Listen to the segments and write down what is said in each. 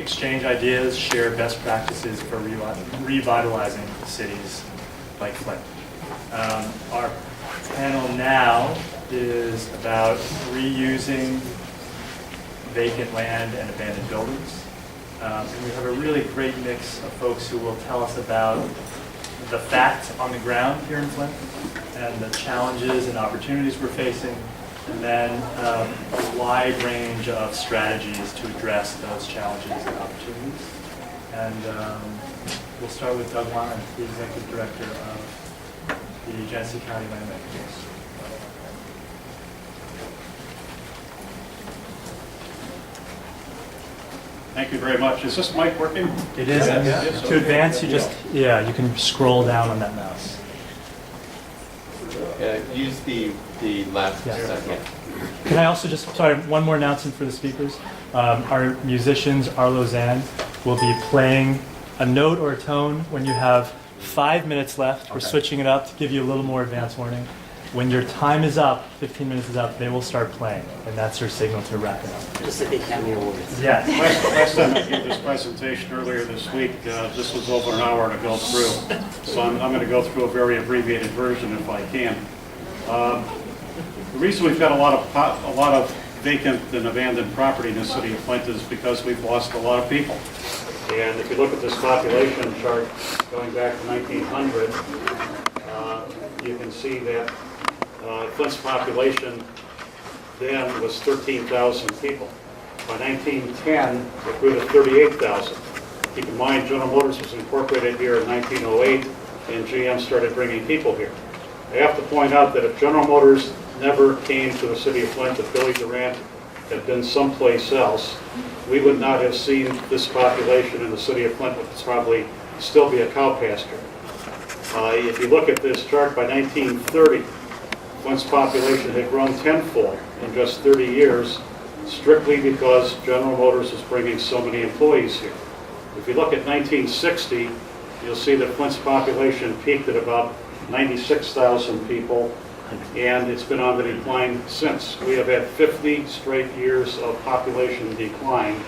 exchange ideas, share best practices for revitalizing cities like Flint. Our panel now is about reusing vacant land and abandoned buildings. And we have a really great mix of folks who will tell us about the facts on the ground here in Flint and the challenges and opportunities we're facing, and then a wide range of strategies to address those challenges and opportunities. And we'll start with Doug Weiland, the Executive Director of the Genesee County Land Bank. Thank you very much. Is this mic working? It is. Yes. To advance, you just, you can scroll down on that mouse. Use the left second. Can I also just, sorry, one more announcement for the speakers. Our musicians, Arlow Xan, will be playing a note or a tone when you have 5 minutes left. We're switching it up to give you a little more advance warning. When your time is up, 15 minutes is up, they will start playing, and that's your signal to wrap it up. Just like Academy Awards. Yes. Last time I gave this presentation earlier this week, this was over an hour to go through. So I'm going to go through a very abbreviated version if I can. The reason we've got a lot of vacant and abandoned property in the city of Flint is because we've lost a lot of people. And if you look at this population chart going back to 1900, you can see that Flint's population then was 13,000 people. By 1910, it grew to 38,000. Keep in mind, General Motors was incorporated here in 1908, and GM started bringing people here. I have to point out that if General Motors never came to the city of Flint, if Billy Durant had been someplace else, we would not have seen this population in the city of Flint, which would probably still be a cow pasture. If you look at this chart, by 1930, Flint's population had grown tenfold in just 30 years, strictly because General Motors was bringing so many employees here. If you look at 1960, you'll see that Flint's population peaked at about 96,000 people, and it's been on the decline since. We have had 50 straight years of population decline.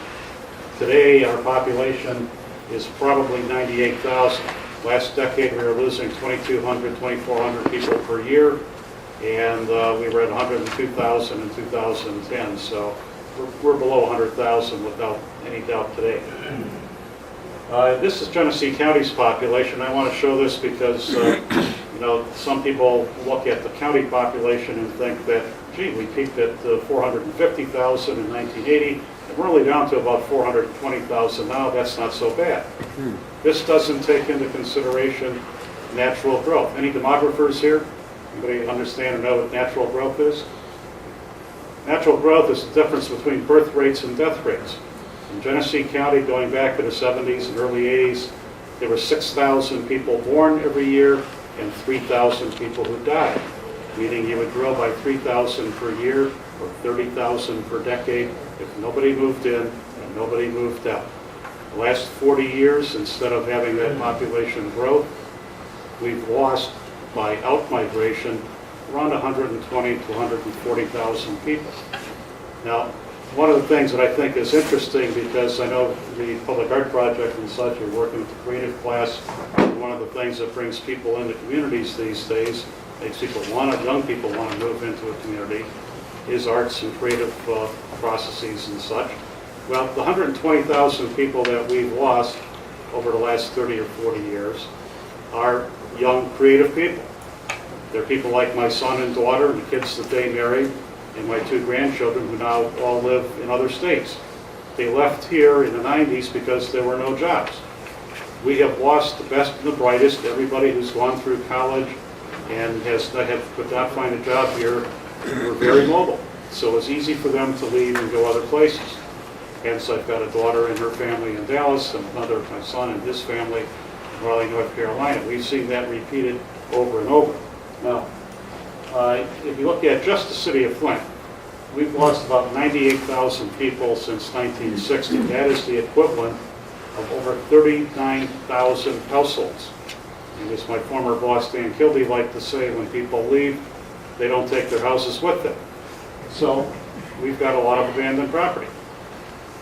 Today, our population is probably 98,000. Last decade, we were losing 2,200, 2,400 people per year, and we were at 102,000 in 2010. So we're below 100,000 without any doubt today. This is Genesee County's population. I want to show this because some people look at the county population and think that, gee, we peaked at 450,000 in 1980, and we're only down to about 420,000 now. That's not so bad. This doesn't take into consideration natural growth. Any demographers here? Anybody understand or know what natural growth is? Natural growth is the difference between birth rates and death rates. In Genesee County, going back to the 70s and early 80s, there were 6,000 people born every year and 3,000 people who died, meaning you would grow by 3,000 per year or 30,000 per decade if nobody moved in and nobody moved out. The last 40 years, instead of having that population growth, we've lost by outmigration around 120 to 140,000 people. Now, one of the things that I think is interesting, because I know the Public Art Project and such are working with the creative class, one of the things that brings people into communities these days, makes young people want to move into a community, is arts and creative processes and such. Well, the 120,000 people that we've lost over the last 30 or 40 years are young creative people. They're people like my son and daughter and the kids that they married, and my 2 grandchildren who now all live in other states. They left here in the 90s because there were no jobs. We have lost the best and the brightest. Everybody who's gone through college and could not find a job here were very mobile. So it's easy for them to leave and go other places. Hence, I've got a daughter and her family in Dallas, and my son and his family in Raleigh, North Carolina. We've seen that repeated over and over. Now, if you look at just the city of Flint, we've lost about 98,000 people since 1960. That is the equivalent of over 39,000 households. And as my former boss, Dan Kildee, liked to say, when people leave, they don't take their houses with them. So we've got a lot of abandoned property.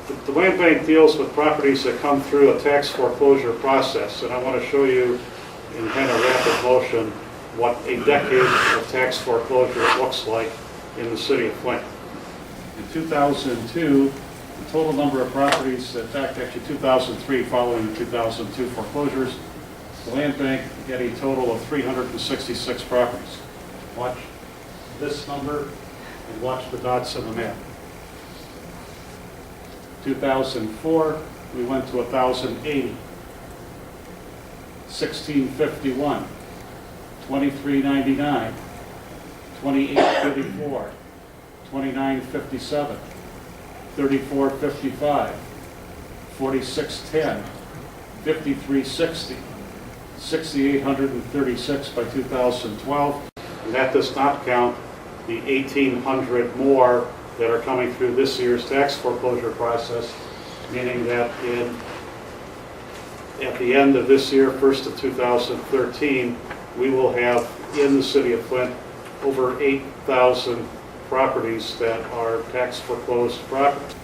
The land bank deals with properties that come through a tax foreclosure process, and I want to show you in kind of rapid motion what a decade of tax foreclosure looks like in the city of Flint. In 2002, the total number of properties, in fact, actually 2003, following the 2002 foreclosures, the land bank had a total of 366 properties. Watch this number and watch the dots on the map. 2004, we went to 1,080. 1651, 2399, 2834, 2957, 3455, 4610, 5360, 6,836 by 2012. And that does not count the 1,800 more that are coming through this year's tax foreclosure process, meaning that at the end of this year, 1st of 2013, we will have in the city of Flint over 8,000 properties that are tax foreclosed property.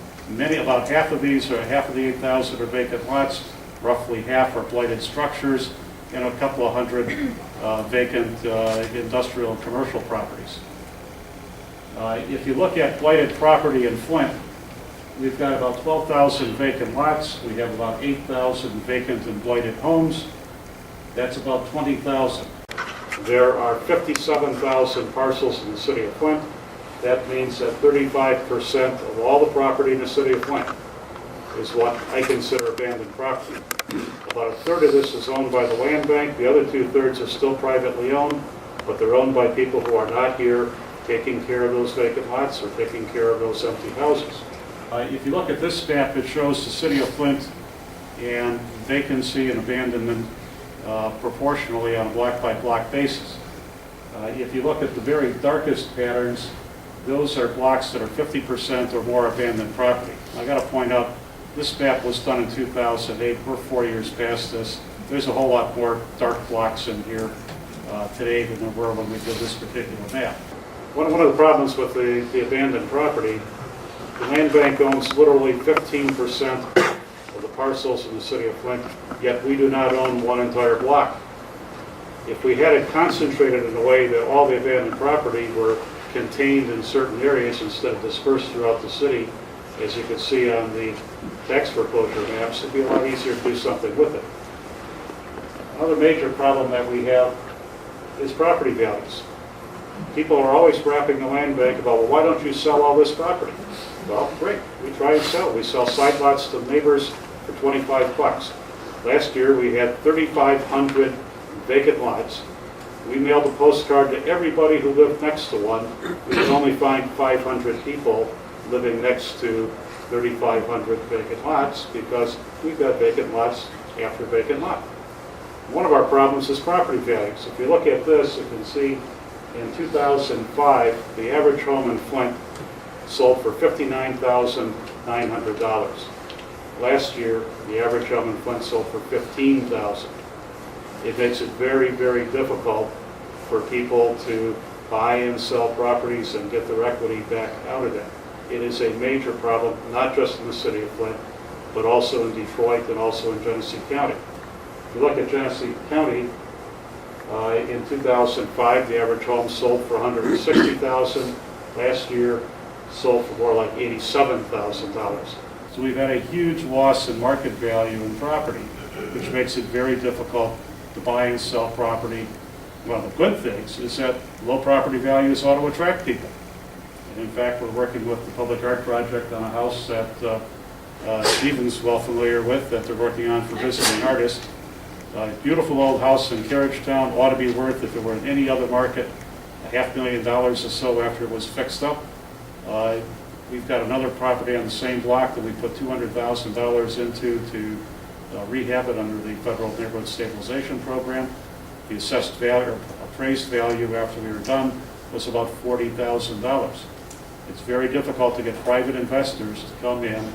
About half of these, or half of the 8,000 are vacant lots, roughly half are blighted structures, and a couple of hundred vacant industrial and commercial properties. If you look at blighted property in Flint, we've got about 12,000 vacant lots. We have about 8,000 vacant and blighted homes. That's about 20,000. There are 57,000 parcels in the city of Flint. That means that 35% of all the property in the city of Flint is what I consider abandoned property. About a third of this is owned by the land bank. The other 2/3 are still privately owned, but they're owned by people who are not here taking care of those vacant lots or taking care of those empty houses. If you look at this map, it shows the city of Flint and vacancy and abandonment proportionally on a block-by-block basis. If you look at the very darkest patterns, those are blocks that are 50% or more abandoned property. I got to point out, this map was done in 2008. We're 4 years past this. There's a whole lot more dark blocks in here today than there were when we did this particular map. One of the problems with the abandoned property, the land bank owns literally 15% of the parcels in the city of Flint, yet we do not own one entire block. If we had it concentrated in a way that all the abandoned property were contained in certain areas instead of dispersed throughout the city, as you can see on the tax foreclosure maps, it'd be a lot easier to do something with it. Another major problem that we have is property values. People are always rapping the land bank about, well, why don't you sell all this property? Well, great, we try and sell. We sell side lots to neighbors for 25 bucks. Last year we had 3,500 vacant lots. We mailed a postcard to everybody who lived next to one. We could only find 500 people living next to 3,500 vacant lots because we've got vacant lots after vacant lot. One of our problems is property values. If you look at this, you can see in 2005, the average home in Flint sold for $59,900. Last year, the average home in Flint sold for $15,000. It makes it very, very difficult for people to buy and sell properties and get their equity back out of them. It is a major problem, not just in the city of Flint, but also in Detroit and also in Genesee County. If you look at Genesee County, in 2005, the average home sold for $160,000. Last year, sold for more like $87,000. So we've had a huge loss in market value in property, which makes it very difficult to buy and sell property. One of the good things is that low property values ought to attract people. And in fact, we're working with the Public Art Project on a house that Stephen's well familiar with, that they're working on for visiting artists. Beautiful old house in Carriagetown, ought to be worth, if it were in any other market, $500,000 or so after it was fixed up. We've got another property on the same block that we put $200,000 into to rehab it under the Federal Neighborhood Stabilization Program. The assessed value, or appraised value after we were done, was about $40,000. It's very difficult to get private investors to come in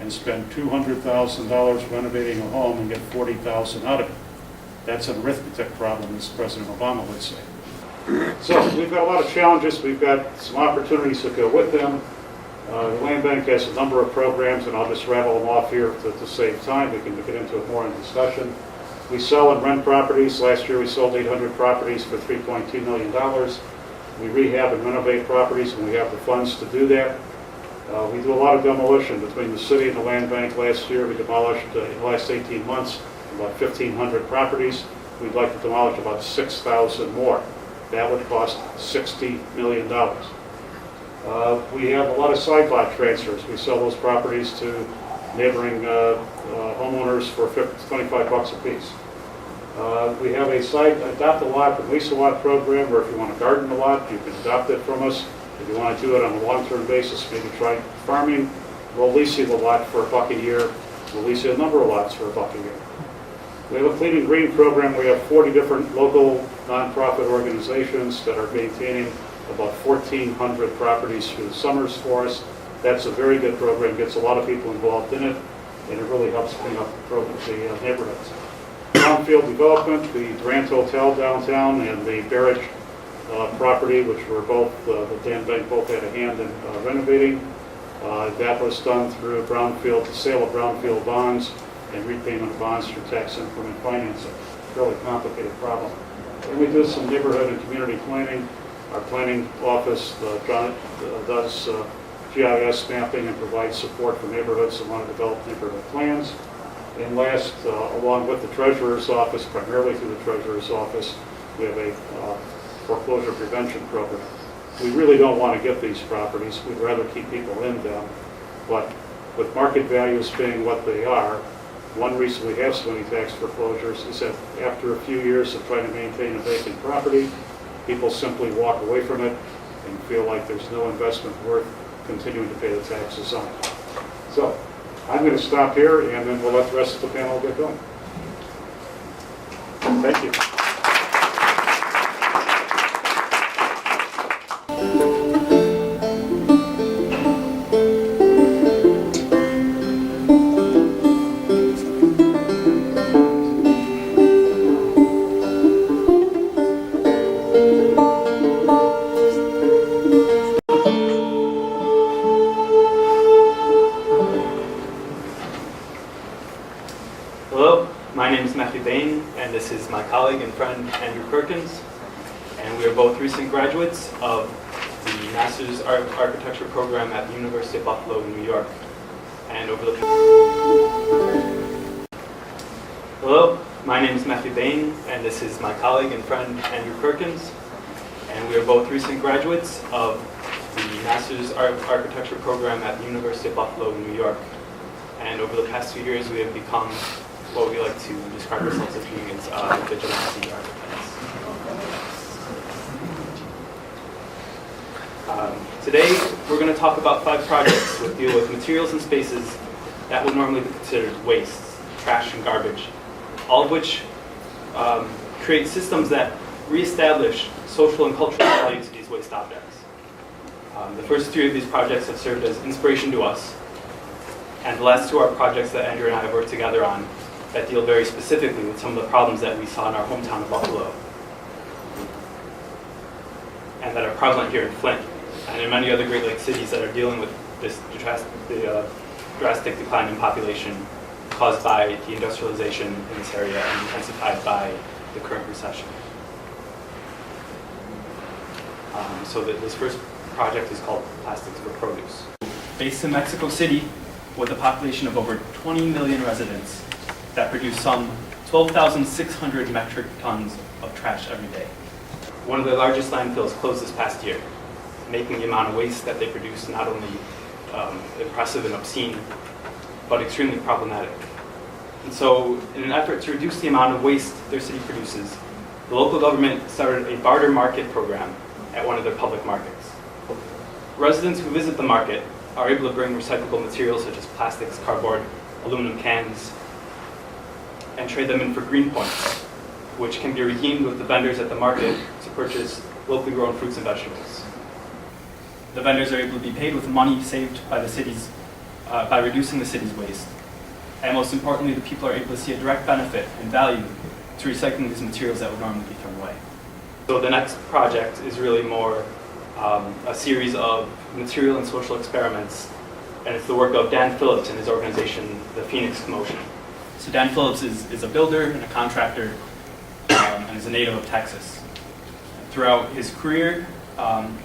and spend $200,000 renovating a home and get $40,000 out of it. That's an arithmetic problem, as President Obama would say. So we've got a lot of challenges. We've got some opportunities that go with them. The Land Bank has a number of programs, and I'll just rattle them off here to save time. We can get into it more in discussion. We sell and rent properties. Last year we sold 800 properties for $3.2 million. We rehab and renovate properties, and we have the funds to do that. We do a lot of demolition between the city and the Land Bank. Last year we demolished, in the last 18 months, about 1,500 properties. We'd like to demolish about 6,000 more. That would cost $60 million. We have a lot of side lot transfers. We sell those properties to neighboring homeowners for 25 bucks a piece. We have a adopt a lot and lease a lot program, where if you want to garden a lot, you can adopt it from us. If you want to do it on a long-term basis, maybe try farming, we'll lease you the lot for $1 a year. We'll lease you a number of lots for $1 a year. We have a clean and green program. We have 40 different local nonprofit organizations that are maintaining about 1,400 properties through the summers for us. That's a very good program, gets a lot of people involved in it, and it really helps clean up the neighborhoods. Brownfield development, the Durant Hotel downtown and the Barrett property, which were both, the Dan Bank both had a hand in renovating. That was done through brownfield, the sale of brownfield bonds and repayment of bonds through tax increment financing. Fairly complicated problem. And we do some neighborhood and community planning. Our planning office does GIS mapping and provides support for neighborhoods that want to develop neighborhood plans. And last, along with the Treasurer's Office, primarily through the Treasurer's Office, we have a foreclosure prevention program. We really don't want to get these properties. We'd rather keep people in them. But with market values being what they are, one reason we have so many tax foreclosures is that after a few years of trying to maintain a vacant property, people simply walk away from it and feel like there's no investment worth continuing to pay the taxes on. So I'm going to stop here, and then we'll let the rest of the panel get going. Thank you. Hello, my name is Matthieu Bain, and this is my colleague and friend Andrew Perkins, and we are both recent graduates of the Master's Architecture program at the University of Buffalo in New York. And over the Hello, my name is Matthieu Bain, and this is my colleague and friend Andrew Perkins, and we are both recent graduates of the Master's Architecture program at the University of Buffalo in New York. And over the past 2 years, we have become what we like to describe ourselves as being as vigilante architects. Today, we're going to talk about 5 projects that deal with materials and spaces that would normally be considered waste, trash, and garbage, all of which create systems that reestablish social and cultural value to these waste objects. The first 3 of these projects have served as inspiration to us, and the last 2 are projects that Andrew and I have worked together on that deal very specifically with some of the problems that we saw in our hometown of Buffalo, and that are prevalent here in Flint, and in many other Great Lakes cities that are dealing with this drastic decline in population caused by the industrialization in this area and intensified by the current recession. So this first project is called Plastics for Produce. Based in Mexico City, with a population of over 20 million residents that produce some 12,600 metric tons of trash every day. One of the largest landfills closed this past year, making the amount of waste that they produce not only impressive and obscene, but extremely problematic. And so, in an effort to reduce the amount of waste their city produces, the local government started a barter market program at one of their public markets. Residents who visit the market are able to bring recyclable materials such as plastics, cardboard, aluminum cans, and trade them in for green points, which can be redeemed with the vendors at the market to purchase locally grown fruits and vegetables. The vendors are able to be paid with money saved by the city's, by reducing the city's waste. And most importantly, the people are able to see a direct benefit and value to recycling these materials that would normally be thrown away. So the next project is really more a series of material and social experiments, and it's the work of Dan Phillips and his organization, the Phoenix Commotion. So Dan Phillips is a builder and a contractor, and is a native of Texas. Throughout his career,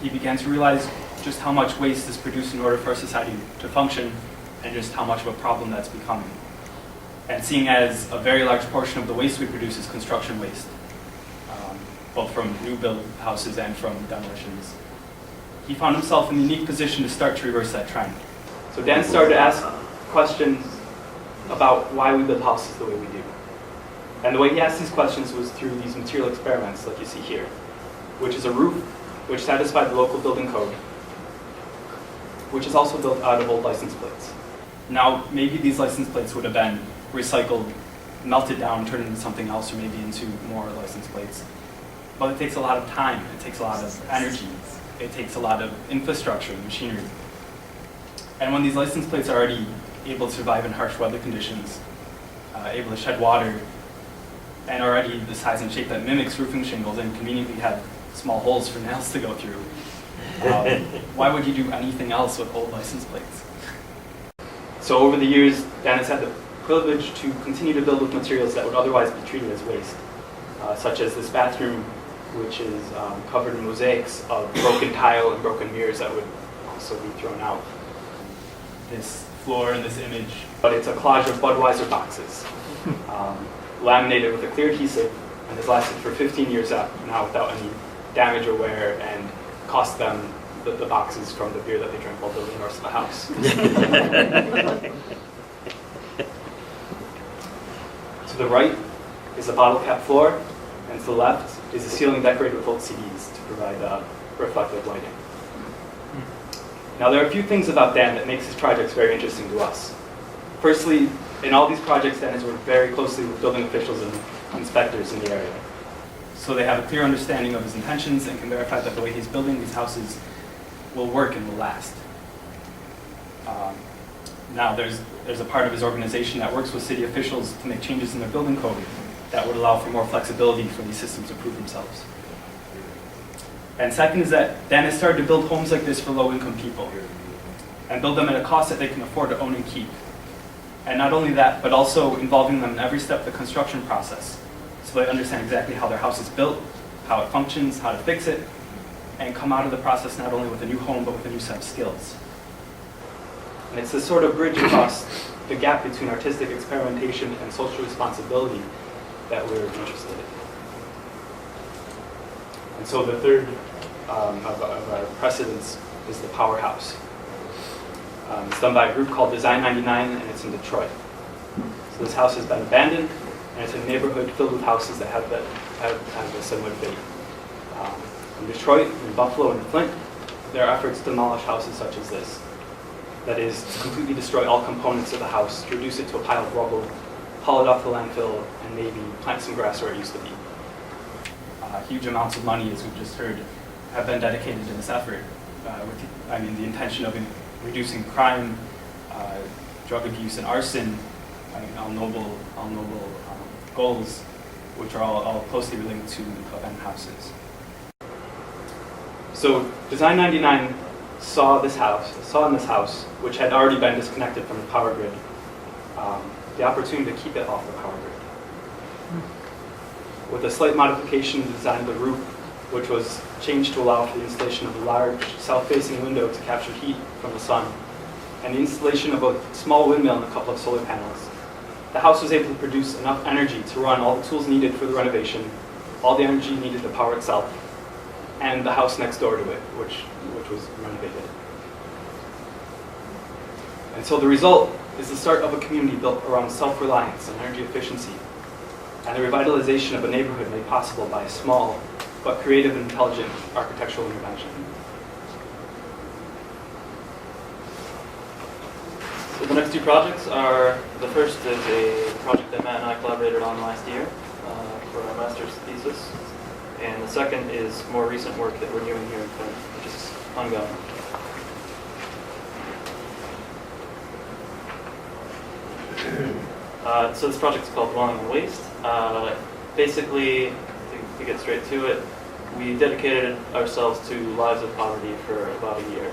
he began to realize just how much waste is produced in order for our society to function, and just how much of a problem that's becoming. And seeing as a very large portion of the waste we produce is construction waste, both from new build houses and from demolitions, he found himself in the unique position to start to reverse that trend. So Dan started to ask questions about why we build houses the way we do. And the way he asked these questions was through these material experiments like you see here, which is a roof which satisfied the local building code, which is also built out of old license plates. Now, maybe these license plates would have been recycled, melted down, turned into something else, or maybe into more license plates. But it takes a lot of time, it takes a lot of energy, it takes a lot of infrastructure and machinery. And when these license plates are already able to survive in harsh weather conditions, able to shed water, and already the size and shape that mimics roofing shingles and conveniently have small holes for nails to go through, why would you do anything else with old license plates? So over the years, Dan has had the privilege to continue to build with materials that would otherwise be treated as waste, such as this bathroom, which is covered in mosaics of broken tile and broken mirrors that would also be thrown out. This floor in this image, but it's a collage of Budweiser boxes, laminated with a clear adhesive, and has lasted for 15 years now without any damage or wear, and cost them the boxes from the beer that they drank while building the rest of the house. To the right is a bottle cap floor, and to the left is a ceiling decorated with old CDs to provide reflective lighting. Now, there are a few things about Dan that makes his projects very interesting to us. Firstly, in all these projects, Dan has worked very closely with building officials and inspectors in the area. So they have a clear understanding of his intentions and can verify that the way he's building these houses will work and will last. Now, there's a part of his organization that works with city officials to make changes in their building code that would allow for more flexibility for these systems to prove themselves. And second is that Dan has started to build homes like this for low-income people, and build them at a cost that they can afford to own and keep. And not only that, but also involving them in every step of the construction process, so they understand exactly how their house is built, how it functions, how to fix it, and come out of the process not only with a new home, but with a new set of skills. And it's this sort of bridge across the gap between artistic experimentation and social responsibility that we're interested in. And so the third of our precedents is the Powerhouse. It's done by a group called Design 99, and it's in Detroit. So this house has been abandoned, and it's a neighborhood filled with houses that have a similar fate. In Detroit, in Buffalo, and Flint, there are efforts to demolish houses such as this. That is, to completely destroy all components of the house, to reduce it to a pile of rubble, haul it off the landfill, and maybe plant some grass where it used to be. Huge amounts of money, as we've just heard, have been dedicated to this effort, with the intention of reducing crime, drug abuse, and arson, all noble goals, which are all closely related to abandoned houses. So Design 99 saw in this house, which had already been disconnected from the power grid, the opportunity to keep it off the power grid. With a slight modification in the design of the roof, which was changed to allow for the installation of a large south-facing window to capture heat from the sun, and the installation of a small windmill and a couple of solar panels, the house was able to produce enough energy to run all the tools needed for the renovation, all the energy needed to power itself, and the house next door to it, which was renovated. And so the result is the start of a community built around self-reliance and energy efficiency, and the revitalization of a neighborhood made possible by a small but creative and intelligent architectural intervention. So the next two projects are, the first is a project that Matt and I collaborated on last year for our master's thesis, and the second is more recent work that we're doing here in Flint, which is ongoing. So this project is called Dwelling on Waste. Basically, to get straight to it, we dedicated ourselves to lives of poverty for about a year.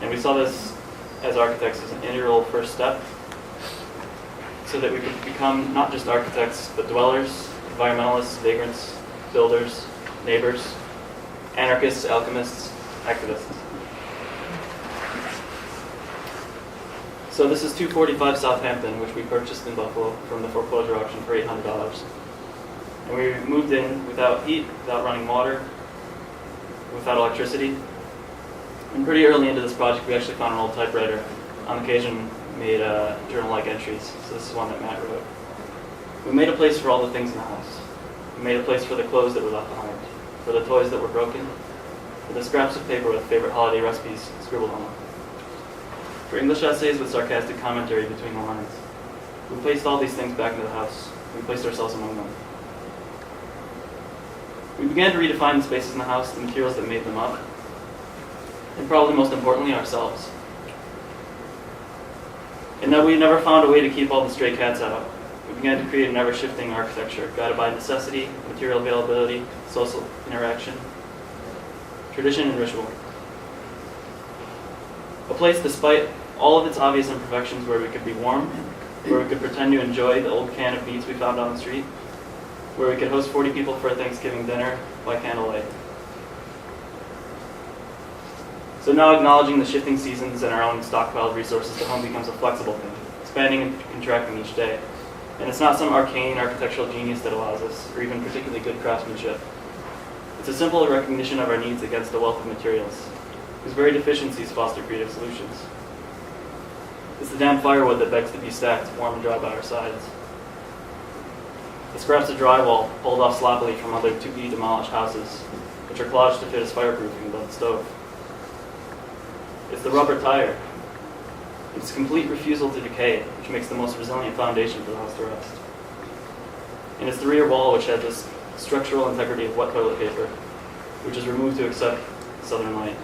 And we saw this as architects as an integral first step so that we could become not just architects, but dwellers, environmentalists, vagrants, builders, neighbors, anarchists, alchemists, activists. So this is 245 Southampton, which we purchased in Buffalo from the foreclosure auction for $800. And we moved in without heat, without running water, without electricity. And pretty early into this project, we actually found an old typewriter. On occasion, made journal-like entries. So this is one that Matt wrote. We made a place for all the things in the house. We made a place for the clothes that were left behind, for the toys that were broken, for the scraps of paper with favorite holiday recipes scribbled on them, for English essays with sarcastic commentary between the lines. We placed all these things back into the house. We placed ourselves among them. We began to redefine the spaces in the house, the materials that made them up, and probably most importantly, ourselves. And that we never found a way to keep all the stray cats out. We began to create an ever-shifting architecture, guided by necessity, material availability, social interaction, tradition, and ritual. A place, despite all of its obvious imperfections, where we could be warm, where we could pretend to enjoy the old can of beets we found on the street, where we could host 40 people for a Thanksgiving dinner by candlelight. So now, acknowledging the shifting seasons and our own stockpiled resources, the home becomes a flexible thing, expanding and contracting each day. And it's not some arcane architectural genius that allows us, or even particularly good craftsmanship. It's a simple recognition of our needs against a wealth of materials, whose very deficiencies foster creative solutions. It's the damn firewood that begs to be stacked, warm and dry by our sides. The scraps of drywall pulled off sloppily from other to-be demolished houses, which are collaged to fit as fireproofing above the stove. It's the rubber tire. Its complete refusal to decay, which makes the most resilient foundation for the house to rest. And it's the rear wall, which has this structural integrity of wet toilet paper, which is removed to accept southern light.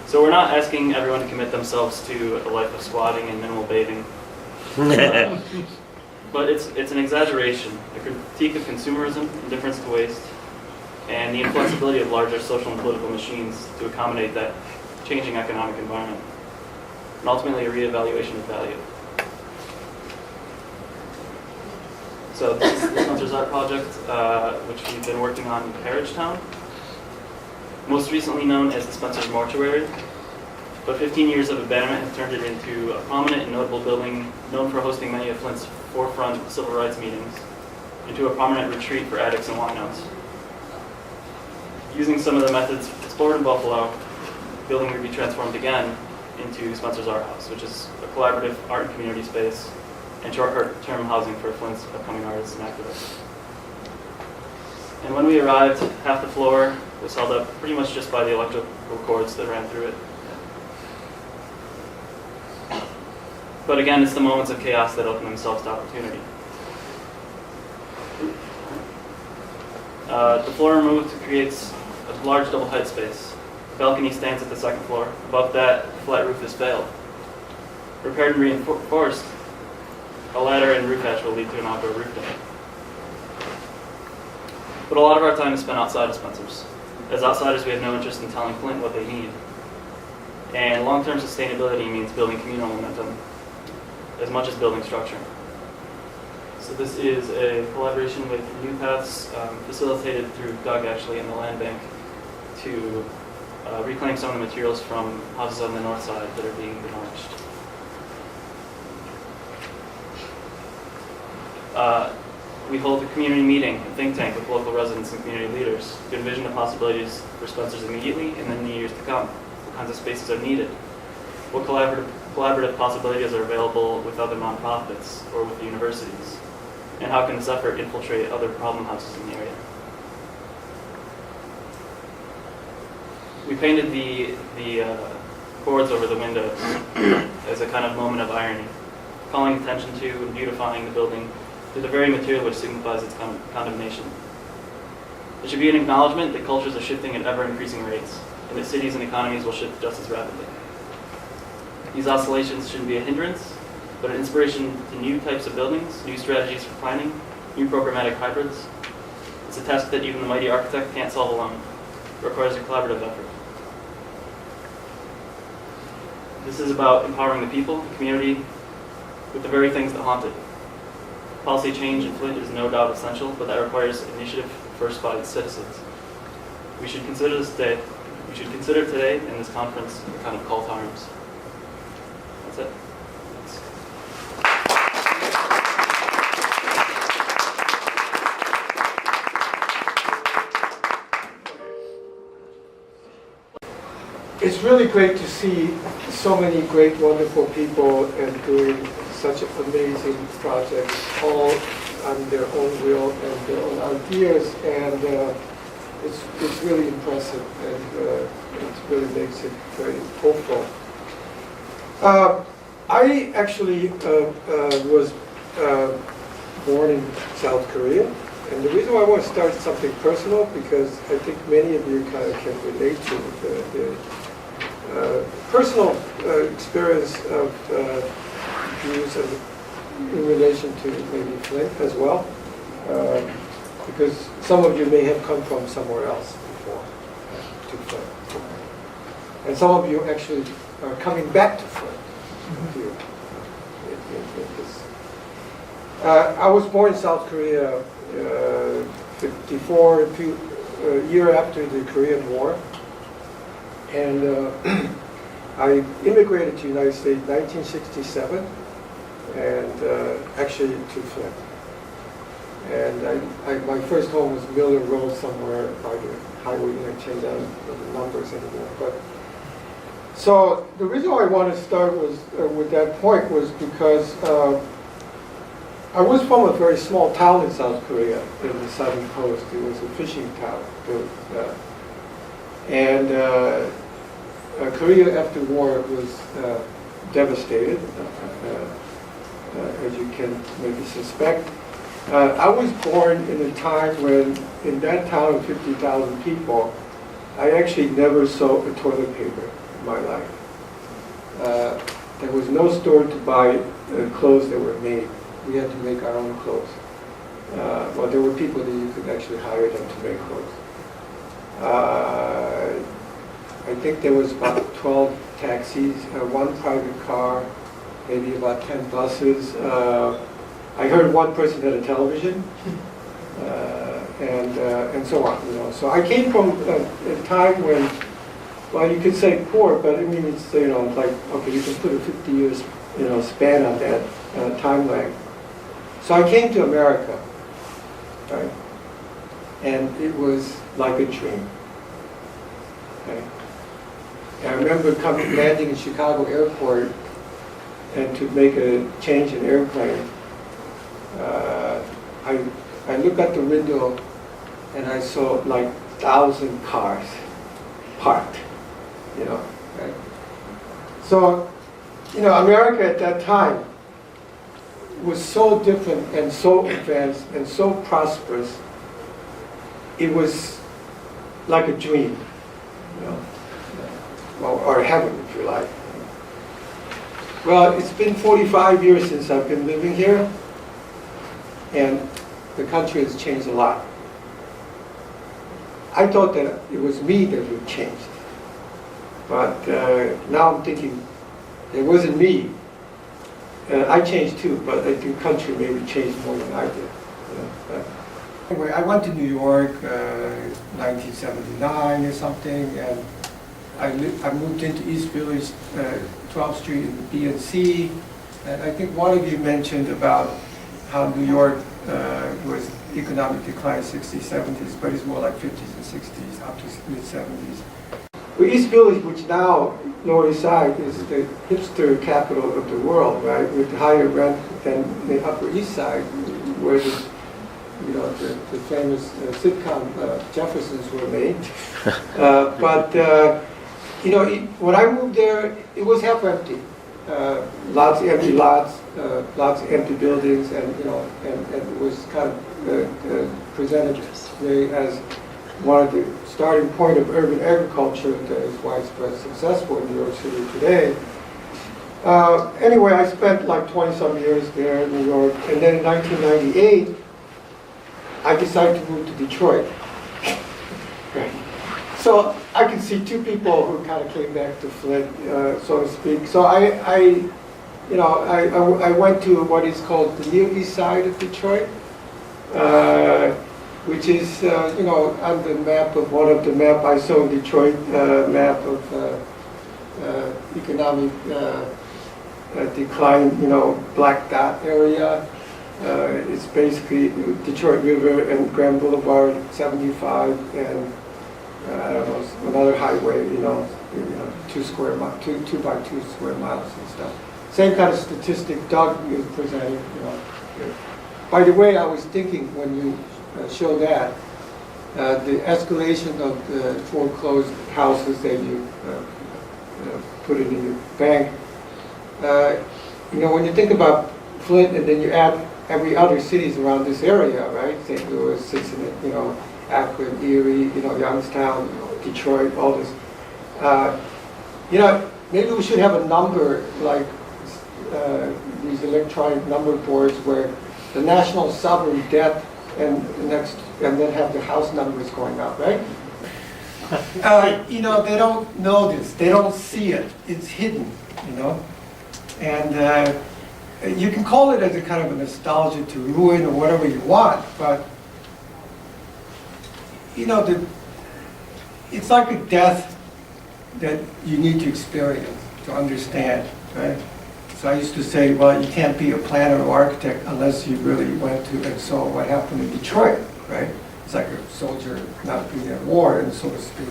So we're not asking everyone to commit themselves to a life of squatting and minimal bathing. But it's an exaggeration, a critique of consumerism, indifference to waste, and the inflexibility of larger social and political machines to accommodate that changing economic environment, and ultimately a reevaluation of value. So this is the Spencer's Art Project, which we've been working on in Carriagetown, most recently known as the Spencer's Mortuary. But 15 years of abandonment have turned it into a prominent and notable building known for hosting many of Flint's forefront civil rights meetings, into a prominent retreat for addicts and winos. Using some of the methods explored in Buffalo, the building would be transformed again into Spencer's Art House, which is a collaborative art and community space and short-term housing for Flint's upcoming artists and activists. And when we arrived, half the floor was held up pretty much just by the electrical cords that ran through it. But again, it's the moments of chaos that open themselves to opportunity. The floor removed creates a large double height space. The balcony stands at the second floor. Above that, the flat roof has failed. Repaired and reinforced, a ladder and roof hatch will lead to an outdoor roof deck. But a lot of our time is spent outside of Spencer's. As outsiders, we have no interest in telling Flint what they need. And long-term sustainability means building communal momentum as much as building structure. So this is a collaboration with New Paths, facilitated through Doug actually in the Land Bank, to reclaim some of the materials from houses on the north side that are being demolished. We hold a community meeting, a think tank with local residents and community leaders to envision the possibilities for Spencer's immediately and then in the years to come. What kinds of spaces are needed? What collaborative possibilities are available with other nonprofits or with the universities? And how can this effort infiltrate other problem houses in the area? We painted the boards over the windows as a kind of moment of irony, calling attention to and beautifying the building through the very material which signifies its condemnation. It should be an acknowledgement that cultures are shifting at ever-increasing rates, and that cities and economies will shift just as rapidly. These oscillations shouldn't be a hindrance, but an inspiration to new types of buildings, new strategies for planning, new programmatic hybrids. It's a task that even the mighty architect can't solve alone. It requires a collaborative effort. This is about empowering the people, the community, with the very things that haunt it. Policy change in Flint is no doubt essential, but that requires initiative first by its citizens. We should consider this day. We should consider today in this conference a kind of call to arms. That's it. Thanks. It's really great to see so many great, wonderful people and doing such amazing projects, all on their own will and their own ideas, and it's really impressive, and it really makes it very hopeful. I actually was born in South Korea, and the reason why I want to start something personal, because I think many of you kind of can relate to the personal experience of views in relation to maybe Flint as well, because some of you may have come from somewhere else before to Flint, and some of you actually are coming back to Flint. Here, in this. I was born in South Korea 54, a year after the Korean War. And I immigrated to the United States in 1967, and actually to Flint. And my first home was Miller Road somewhere by the highway interchange. I don't know the numbers anymore. But so the reason why I wanted to start was with that point was because I was from a very small town in South Korea in the southern coast. It was a fishing town. Korea after war was devastated, as you can maybe suspect. I was born in a time when, in that town of 50,000 people, I actually never saw a toilet paper in my life. There was no store to buy clothes that were made. We had to make our own clothes. Well, there were people that you could actually hire them to make clothes. I think there was about 12 taxis, one private car, maybe about 10 buses. I heard one person had a television, and so on. You know. So I came from a time when, well, you could say poor, but I mean it's like okay, you can put a 50 years span on that timeline. So I came to America, right, and it was like a dream. Okay. I remember landing in Chicago airport, and to make a change in airplane, I looked out the window and I saw like 1,000 cars parked, right? So, America at that time was so different and so advanced and so prosperous. It was like a dream, or heaven, if you like. Well, it's been 45 years since I've been living here, and the country has changed a lot. I thought that it was me that had changed, but now I'm thinking it wasn't me. I changed too, but I think the country maybe changed more than I did. Anyway, I went to New York 1979 or something, and I moved into East Village, 12th Street in B and C, and I think one of you mentioned about how New York was economic decline 60s, 70s, but it's more like 50s and 60s, up to mid-70s. Well, East Village, which now, Lower East Side, is the hipster capital of the world, right, with higher rent than the Upper East Side, where the famous sitcom Jeffersons were made. When I moved there, it was half empty. Lots of empty lots, lots of empty buildings, and it was kind of presented as one of the starting point of urban agriculture that is widespread successful in New York City today. Anyway, I spent like 20-some years there in New York, and then in 1998, I decided to move to Detroit. Right. So I can see two people who kind of came back to Flint, so to speak. So I went to what is called the Near East Side of Detroit, which is, on the map of one of the map I saw in Detroit, map of economic decline, black dot area. It's basically Detroit River and Grand Boulevard 75 and I don't know, another highway, 2 by 2 square miles and stuff. Same kind of statistic Doug is presenting, here. By the way, I was thinking when you show that, the escalation of the foreclosed houses that you put it in your bank, when you think about Flint and then you add every other cities around this area, right? St. Louis, Cincinnati, Akron, Erie, Youngstown, Detroit, all this. Maybe we should have a number like these electronic number boards where the national sovereign debt and then have the house numbers going up, right? They don't know this. They don't see it. It's hidden, And you can call it as a kind of a nostalgia to ruin or whatever you want, but it's like a death that you need to experience to understand, right? So I used to say, well, you can't be a planner or architect unless you really went to and saw what happened in Detroit, right? It's like a soldier not being at war, and so to speak.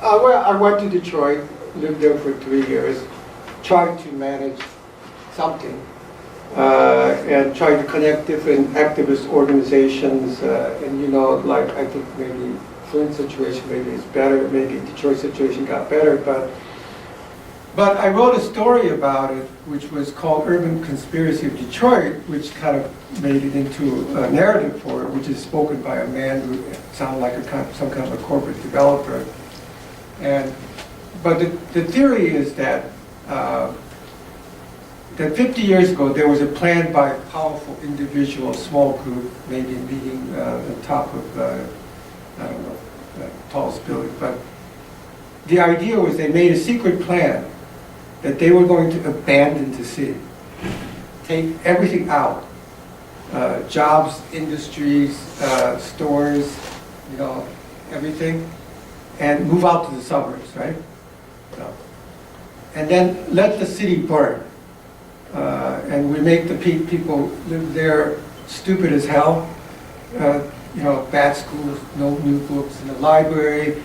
Well, I went to Detroit, lived there for 3 years, tried to manage something, and tried to connect different activist organizations, and I think maybe Flint situation maybe is better, maybe Detroit situation got better, but I wrote a story about it, which was called Urban Conspiracy of Detroit, which kind of made it into a narrative for it, which is spoken by a man who sounded like some kind of a corporate developer. But the theory is that 50 years ago, there was a plan by a powerful individual, small group, maybe meeting on top of, tallest building. But the idea was they made a secret plan that they were going to abandon the city, take everything out, jobs, industries, stores, everything, and move out to the suburbs, right? And then let the city burn. And we make the people live there stupid as hell, bad schools, no new books in the library,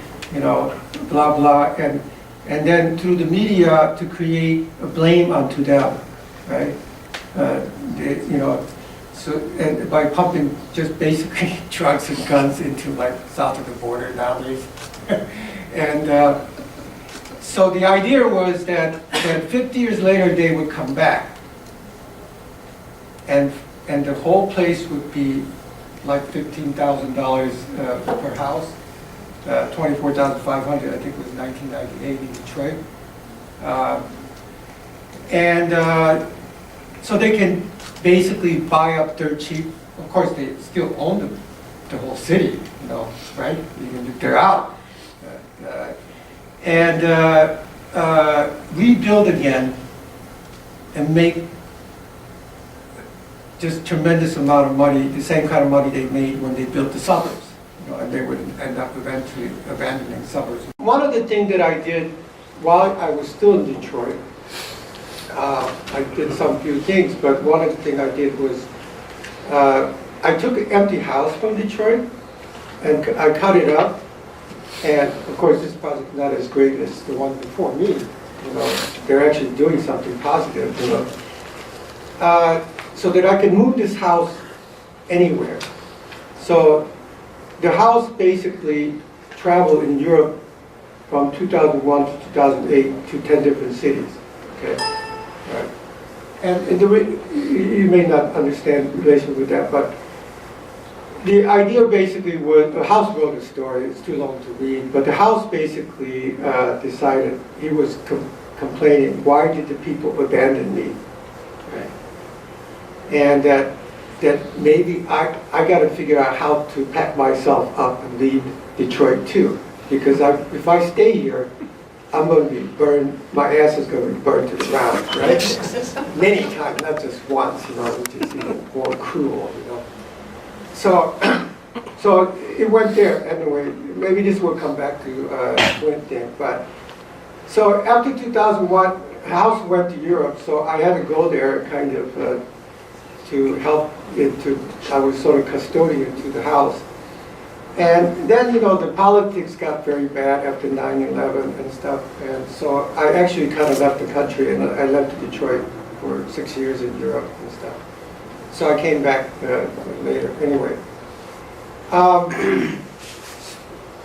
blah, blah, and then through the media to create a blame onto them, right? And by pumping just basically drugs and guns into south of the border nowadays. And so the idea was that 50 years later they would come back. And the whole place would be like $15,000 per house, $24,500, I think it was 1998 in Detroit. So they can basically buy up dirt cheap. Of course, they still own the whole city, right? Even if they're out. Rebuild again and make just tremendous amount of money, the same kind of money they made when they built the suburbs, and they would end up eventually abandoning suburbs. One of the things that I did while I was still in Detroit, I did some few things, but one of the things I did was I took an empty house from Detroit and I cut it up, and of course this project is not as great as the one before me. They're actually doing something positive, so that I can move this house anywhere. So the house basically traveled in Europe from 2001 to 2008 to 10 different cities. Okay, right. And you may not understand the relation with that, but the idea basically was, the house wrote a story, it's too long to read, but the house basically decided, he was complaining, why did the people abandon me? Right. And that that maybe I got to figure out how to pack myself up and leave Detroit too. Because if I stay here, I'm going to be burned, my ass is going to be burned to the ground, right? Many times, not just once, you know, which is even more cruel, you know. So it went there anyway. Maybe this will come back to Flint then. But so after 2001, house went to Europe, so I had to go there kind of to help it to, I was sort of custodian to the house. And then, you know, the politics got very bad after 9/11 and stuff. And so I actually kind of left the country, and I left Detroit for 6 years in Europe and stuff. So I came back later. Anyway,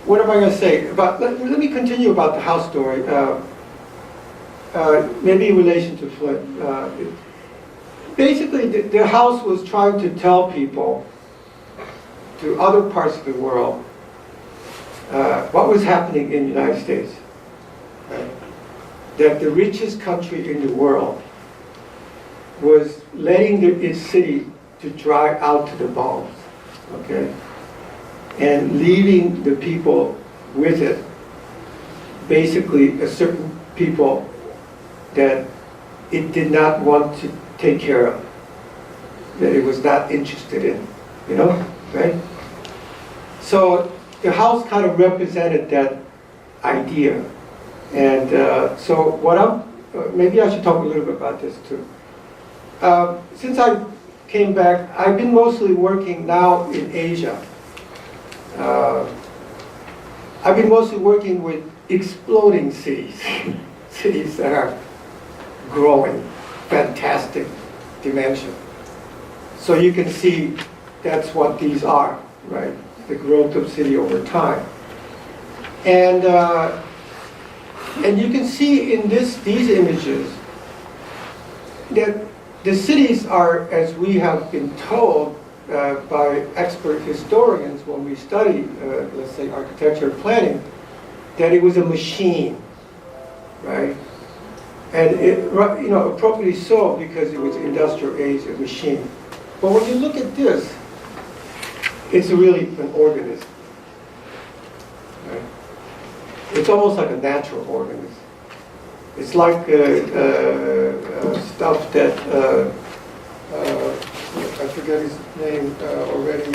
what am I going to say? Let me continue about the house story. Maybe in relation to Flint. Basically, the house was trying to tell people, to other parts of the world, what was happening in the United States. Right? That the richest country in the world was letting its city to dry out to the bones, okay? And leaving the people with it, basically a certain people that it did not want to take care of, that it was not interested in, you know, right? So the house kind of represented that idea. And so what maybe I should talk a little bit about this too. Since I came back, I've been mostly working now in Asia. I've been mostly working with exploding cities, cities that are growing, fantastic dimension. So you can see that's what these are, right? The growth of city over time. And you can see in these images that the cities are, as we have been told by expert historians when we study, let's say, architecture and planning, that it was a machine, right? And it, you know, appropriately so, because it was industrial age, a machine. But when you look at this, it's really an organism. Right? It's almost like a natural organism. It's like stuff that, I forget his name already,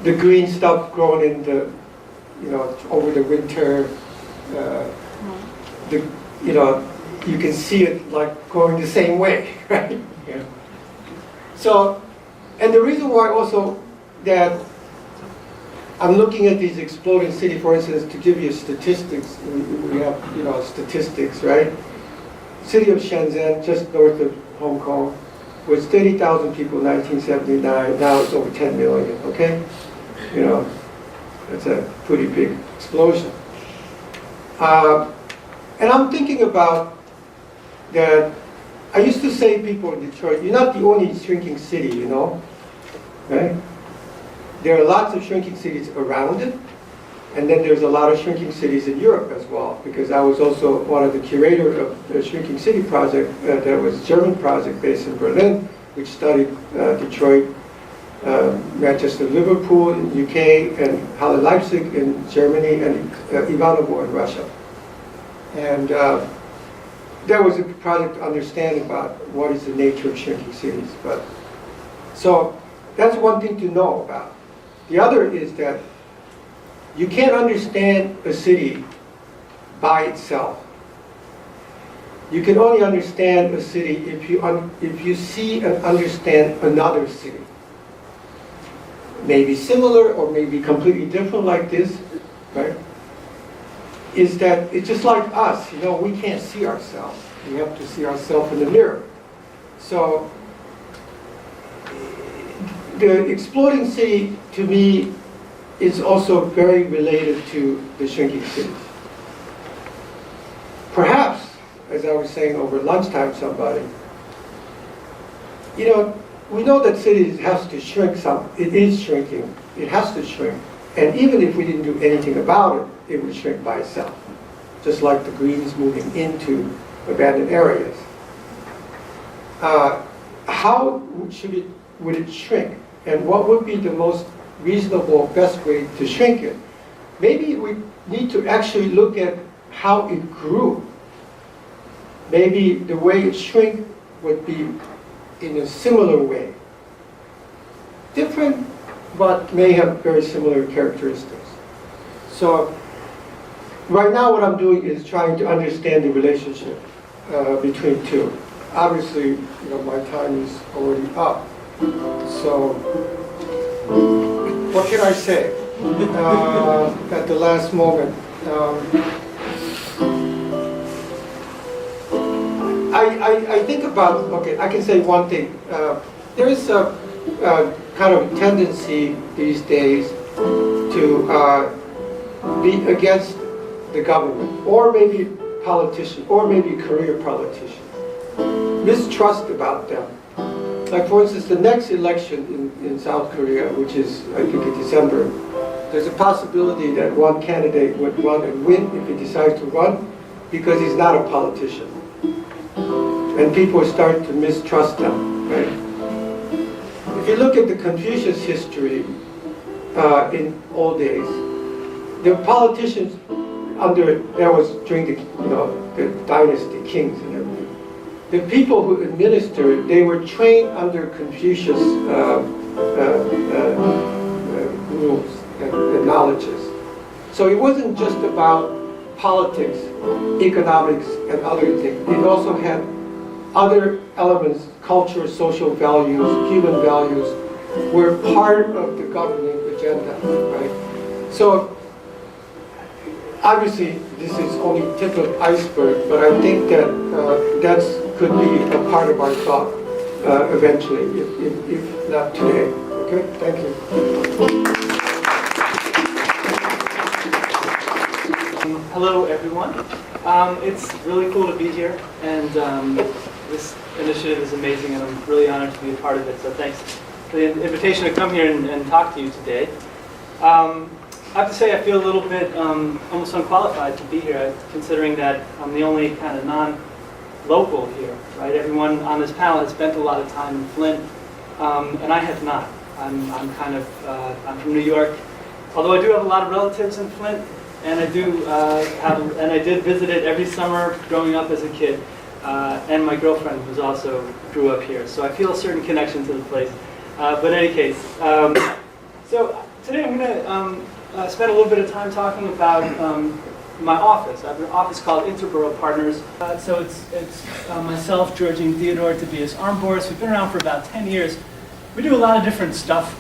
the green stuff growing in the, you know, over the winter, you know, you can see it like going the same way, right? Yeah. So, and the reason why also that I'm looking at these exploding cities, for instance, to give you statistics, we have, you know, statistics, right? City of Shenzhen, just north of Hong Kong, was 30,000 people in 1979, now it's over 10 million, okay? You know, that's a pretty big explosion. And I'm thinking about that. I used to say to people in Detroit, you're not the only shrinking city, you know, right? There are lots of shrinking cities around it, and then there's a lot of shrinking cities in Europe as well, because I was also one of the curators of the Shrinking City project, that was a German project based in Berlin, which studied Detroit, Manchester, Liverpool in UK, and Halle Leipzig in Germany, and Ivanovo in Russia. And that was a project to understand about what is the nature of shrinking cities. But so that's one thing to know about. The other is that you can't understand a city by itself. You can only understand a city if you see and understand another city. Maybe similar or maybe completely different like this, right? Is that it's just like us, you know, we can't see ourselves. We have to see ourselves in the mirror. So the exploding city, to me, is also very related to the shrinking cities. Perhaps, as I was saying over lunchtime, somebody, you know, we know that cities has to shrink some. It is shrinking. It has to shrink. And even if we didn't do anything about it, it would shrink by itself. Just like the Greens moving into abandoned areas. how would it shrink? And what would be the most reasonable, best way to shrink it? Maybe we need to actually look at how it grew. Maybe the way it shrank would be in a similar way. Different, but may have very similar characteristics. So right now what I'm doing is trying to understand the relationship between two. Obviously, my time is already up. So what can I say at the last moment? I think about, okay, I can say one thing. There is a kind of tendency these days to be against the government, or maybe politicians, or maybe career politicians. Mistrust about them. Like, for instance, the next election in South Korea, which is, I think, in December, there's a possibility that one candidate would run and win if he decides to run because he's not a politician. And people start to mistrust them, right? If you look at the Confucius history in old days, the politicians that was during the dynasty, kings and everything. The people who administered, they were trained under Confucius rules and knowledges. So it wasn't just about politics, economics, and other things. It also had other elements, culture, social values, human values, were part of the governing agenda, right? So obviously, this is only tip of iceberg, but I think that that could be a part of our thought eventually, if not today. Okay, thank you. Hello, everyone. It's really cool to be here, and this initiative is amazing, and I'm really honored to be a part of it. So thanks for the invitation to come here and talk to you today. I have to say I feel a little bit almost unqualified to be here, considering that I'm the only kind of non-local here, right? Everyone on this panel has spent a lot of time in Flint, and I have not. I'm from New York, although I do have a lot of relatives in Flint, and I did visit it every summer growing up as a kid, and my girlfriend grew up here, so I feel a certain connection to the place. But in any case, so today I'm going to spend a little bit of time talking about my office. I have an office called Interboro Partners. So it's myself, Georgine Theodore, Tobias Armborst. We've been around for about 10 years. We do a lot of different stuff.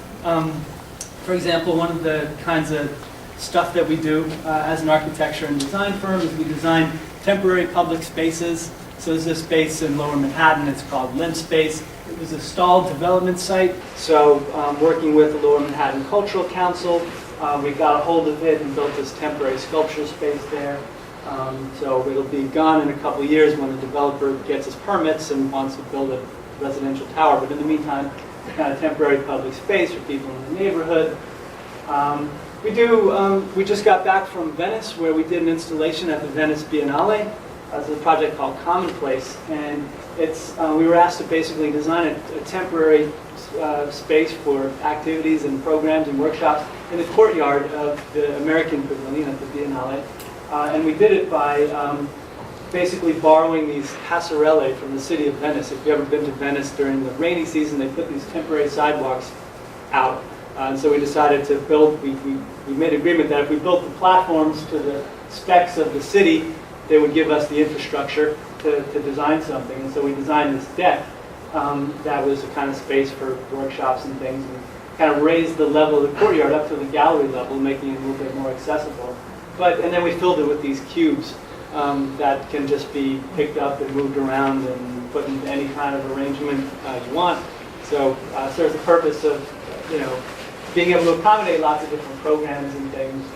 For example, one of the kinds of stuff that we do as an architecture and design firm is we design temporary public spaces. So there's this space in Lower Manhattan, it's called Limb Space. It was a stalled development site. So working with the Lower Manhattan Cultural Council, we got a hold of it and built this temporary sculpture space there. So it'll be gone in a couple of years when the developer gets his permits and wants to build a residential tower. But in the meantime, it's kind of temporary public space for people in the neighborhood. We just got back from Venice, where we did an installation at the Venice Biennale. It's a project called Commonplace, and we were asked to basically design a temporary space for activities and programs and workshops in the courtyard of the American Pavilion at the Biennale. And we did it by basically borrowing these passerelle from the city of Venice. If you've ever been to Venice during the rainy season, they put these temporary sidewalks out. And so we decided to build, we made an agreement that if we built the platforms to the specs of the city, they would give us the infrastructure to design something. And so we designed this deck that was a kind of space for workshops and things, and kind of raised the level of the courtyard up to the gallery level, making it a little bit more accessible. And then we filled it with these cubes that can just be picked up and moved around and put into any kind of arrangement you want. So it serves the purpose of, being able to accommodate lots of different programs and things.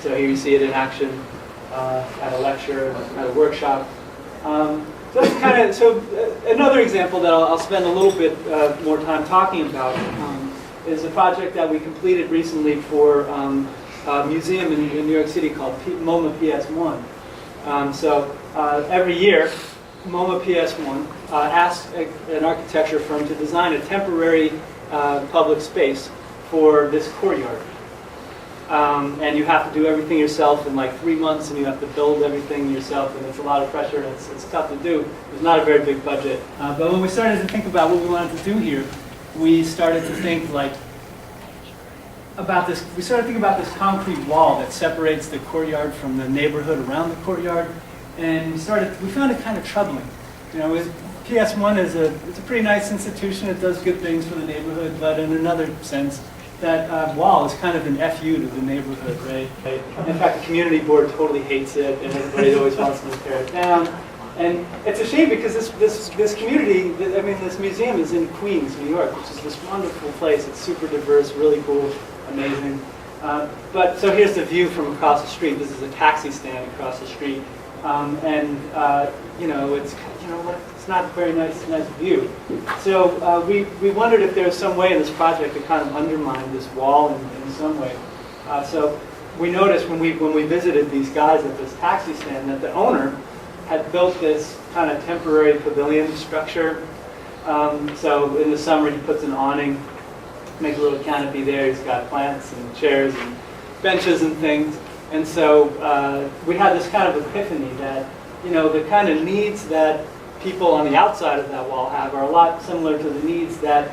So here you see it in action at a lecture, at a workshop. So another example that I'll spend a little bit more time talking about is a project that we completed recently for a museum in New York City called MoMA PS1. So every year, MoMA PS1 asked an architecture firm to design a temporary public space for this courtyard. And you have to do everything yourself in like 3 months, and you have to build everything yourself, and it's a lot of pressure, and it's tough to do. It's not a very big budget. But when we started to think about what we wanted to do here, we started to think about this. We started to think about this concrete wall that separates the courtyard from the neighborhood around the courtyard, and we found it kind of troubling. You know, PS1 it's a pretty nice institution. It does good things for the neighborhood, but in another sense, that wall is kind of an FU to the neighborhood, right? In fact, the community board totally hates it, and everybody always wants to tear it down. And it's a shame because this community, this museum is in Queens, New York, which is this wonderful place. It's super diverse, really cool, amazing. But so here's the view from across the street. This is a taxi stand across the street, it's not a very nice view. So we wondered if there was some way in this project to kind of undermine this wall in some way. So we noticed when we visited these guys at this taxi stand that the owner had built this kind of temporary pavilion structure. So in the summer he puts an awning, makes a little canopy there. He's got plants and chairs and benches and things. And so we had this kind of epiphany that, the kind of needs that people on the outside of that wall have are a lot similar to the needs that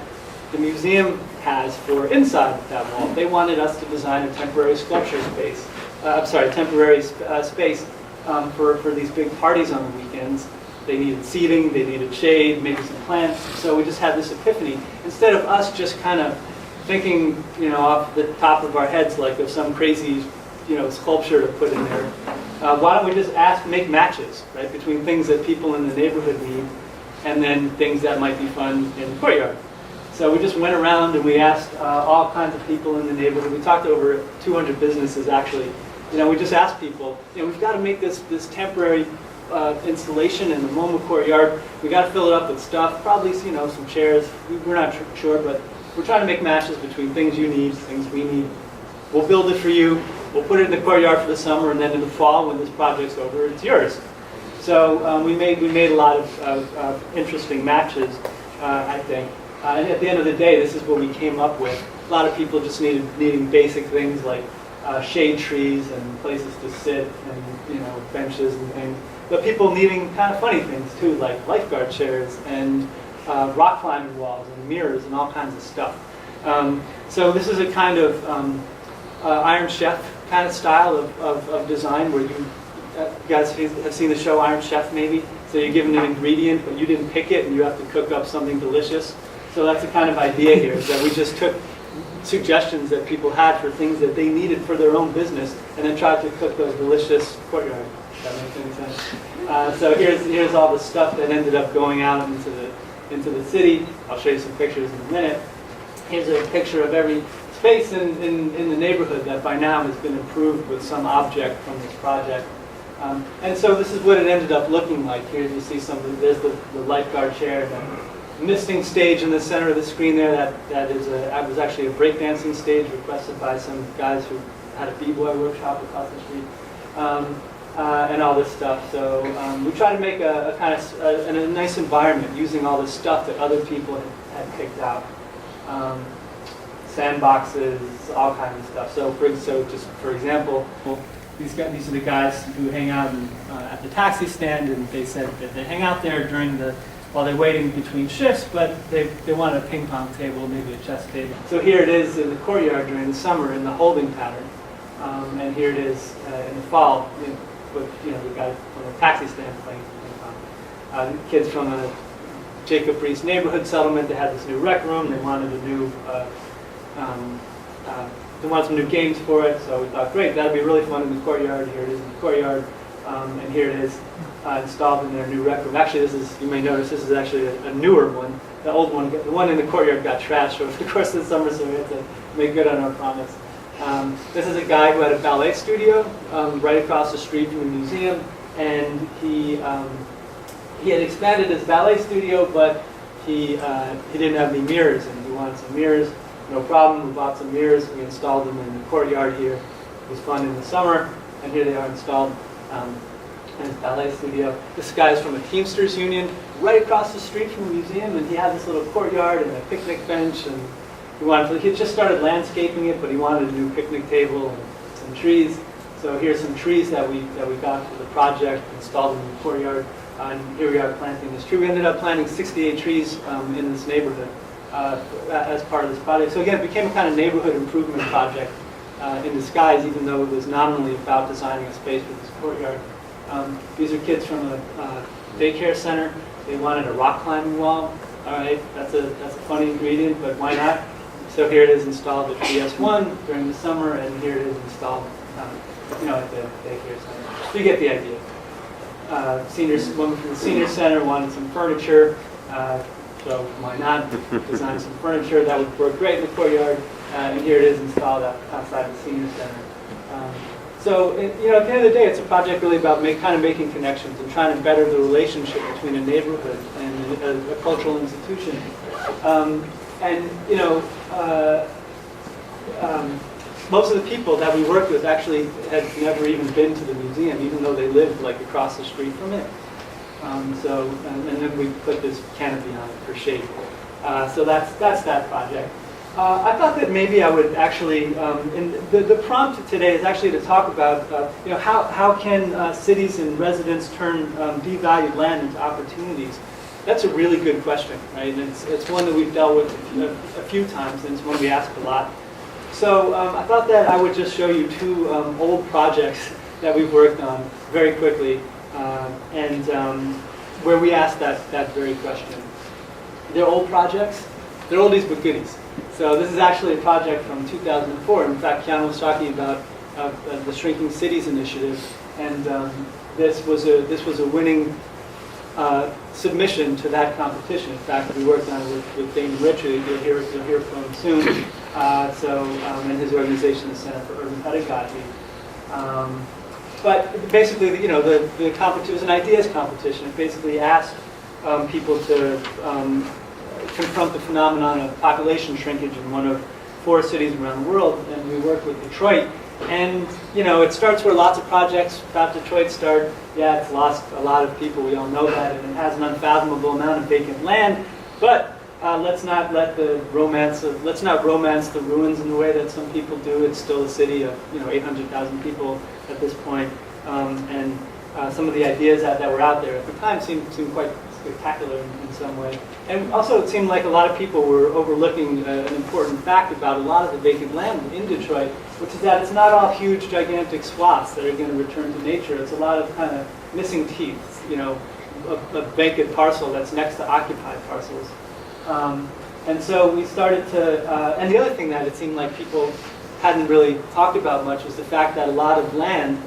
the museum has for inside of that wall. They wanted us to design a temporary sculpture space, temporary space for these big parties on the weekends. They needed seating, they needed shade, maybe some plants. So we just had this epiphany. Instead of us just kind of thinking, off the top of our heads like of some crazy, sculpture to put in there, why don't we just make matches, right, between things that people in the neighborhood need and then things that might be fun in the courtyard. So we just went around and we asked all kinds of people in the neighborhood. We talked to over 200 businesses actually. We just asked people, we've got to make this temporary installation in the MoMA courtyard. We got to fill it up with stuff, probably some chairs. We're not sure, but we're trying to make matches between things you need, things we need. We'll build it for you. We'll put it in the courtyard for the summer, and then in the fall, when this project's over, it's yours. So we made a lot of interesting matches, I think. And at the end of the day, this is what we came up with. A lot of people just needing basic things like shade trees and places to sit and benches and things. But people needing kind of funny things too, like lifeguard chairs and rock climbing walls and mirrors and all kinds of stuff. So this is a kind of Iron Chef kind of style of design where you guys have seen the show Iron Chef maybe? So you're given an ingredient, but you didn't pick it, and you have to cook up something delicious. So that's the kind of idea here, is that we just took suggestions that people had for things that they needed for their own business, and then tried to cook those delicious courtyard. If that makes any sense. So here's all the stuff that ended up going out into the city. I'll show you some pictures in a minute. Here's a picture of every space in the neighborhood that by now has been improved with some object from this project. And so this is what it ended up looking like. Here you see there's the lifeguard chair, the misting stage in the center of the screen there. That was actually a breakdancing stage requested by some guys who had a b-boy workshop across the street. And all this stuff. So we try to make a kind of a nice environment using all this stuff that other people had picked out. Sandboxes, all kinds of stuff. So just for example, these are the guys who hang out at the taxi stand, and they said that they hang out there while they're waiting between shifts, but they want a ping pong table, maybe a chess table. So here it is in the courtyard during the summer in the holding pattern, and here it is in the fall with the guy from the taxi stand playing ping pong. Kids from a Jacob Riis neighborhood settlement. They had this new rec room. They wanted some new games for it, so we thought, great, that'd be really fun in the courtyard. Here it is in the courtyard, and here it is installed in their new rec room. Actually, you may notice, this is actually a newer one. The old one, the one in the courtyard got trashed over the course of the summer, so we had to make good on our promise. This is a guy who had a ballet studio right across the street from the museum, and he had expanded his ballet studio, but he didn't have any mirrors, and he wanted some mirrors. No problem, we bought some mirrors, we installed them in the courtyard here. It was fun in the summer, and here they are installed in his ballet studio. This guy is from a Teamsters union. right across the street from the museum, and he had this little courtyard and a picnic bench, and he had just started landscaping it, but he wanted a new picnic table and some trees. So here's some trees that we got for the project, installed in the courtyard, and here we are planting this tree. We ended up planting 68 trees in this neighborhood as part of this project. So again, it became a kind of neighborhood improvement project in disguise, even though it was nominally about designing a space for this courtyard. These are kids from a daycare center. They wanted a rock climbing wall. All right, that's a funny ingredient, but why not? So here it is installed at PS1 during the summer, and here it is installed, at the daycare center. So you get the idea. Woman from the senior center wanted some furniture, so why not design some furniture that would work great in the courtyard, and here it is installed outside the senior center. So at the end of the day, it's a project really about making connections and trying to better the relationship between a neighborhood and a cultural institution. Most of the people that we worked with actually had never even been to the museum, even though they lived like across the street from it. And then we put this canopy on it for shade. So that's that project. I thought that maybe I would actually, the prompt today is actually to talk about, how can cities and residents turn devalued land into opportunities? That's a really good question, right? And it's one that we've dealt with a few times, and it's one we ask a lot. So I thought that I would just show you two old projects that we've worked on very quickly, where we asked that very question. They're old projects. They're oldies but goodies. So this is actually a project from 2004. In fact, Kyong was talking about the Shrinking Cities initiative, and this was a winning submission to that competition. In fact, we worked on it with Damon Rich, who you'll hear from soon. And his organization, the Center for Urban Pedagogy. But basically, the competition was an ideas competition. It basically asked people to confront the phenomenon of population shrinkage in one of 4 cities around the world, and we worked with Detroit. And it starts where lots of projects about Detroit start. Yeah, it's lost a lot of people. We all know that, and it has an unfathomable amount of vacant land. But let's not romance the ruins in the way that some people do. It's still a city of 800,000 people at this point, and some of the ideas that were out there at the time seemed quite spectacular in some way. And also, it seemed like a lot of people were overlooking an important fact about a lot of the vacant land in Detroit, which is that it's not all huge, gigantic swaths that are going to return to nature. It's a lot of kind of missing teeth, a vacant parcel that's next to occupied parcels. And so we started to, and the other thing that it seemed like people hadn't really talked about much was the fact that a lot of land,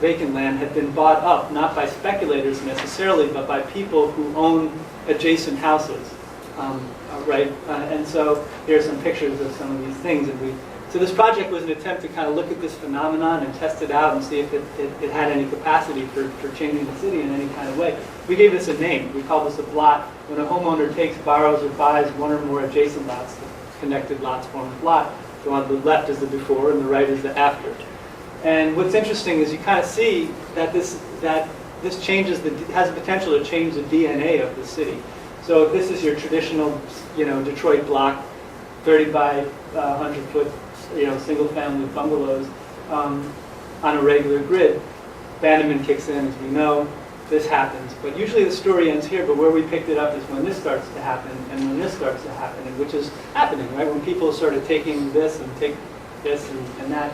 vacant land, had been bought up, not by speculators necessarily, but by people who own adjacent houses, right? And so here are some pictures of some of these things. So this project was an attempt to kind of look at this phenomenon and test it out and see if it had any capacity for changing the city in any kind of way. We gave this a name. We call this a blot. When a homeowner takes, borrows, or buys one or more adjacent lots, the connected lots form a blot. So on the left is the before and the right is the after. And what's interesting is you kind of see that this changes has the potential to change the DNA of the city. So if this is your traditional, Detroit block, 30 by 100 foot, single-family bungalows on a regular grid. Abandonment kicks in, as we know. This happens. But usually the story ends here, but where we picked it up is when this starts to happen, and when this starts to happen, and which is happening, right? When people started taking this and take this and that,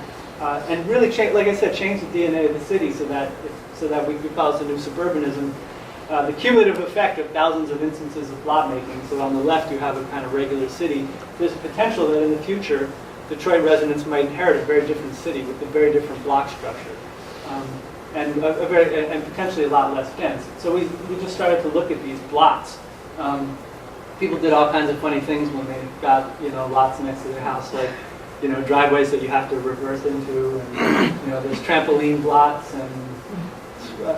and really, like I said, change the DNA of the city so that we could call this a new suburbanism. The cumulative effect of thousands of instances of block making. So on the left, you have a kind of regular city. There's a potential that in the future, Detroit residents might inherit a very different city with a very different block structure, and potentially a lot less dense. So we just started to look at these blots. People did all kinds of funny things when they got lots next to their house, like driveways that you have to reverse into, and there's trampoline blots and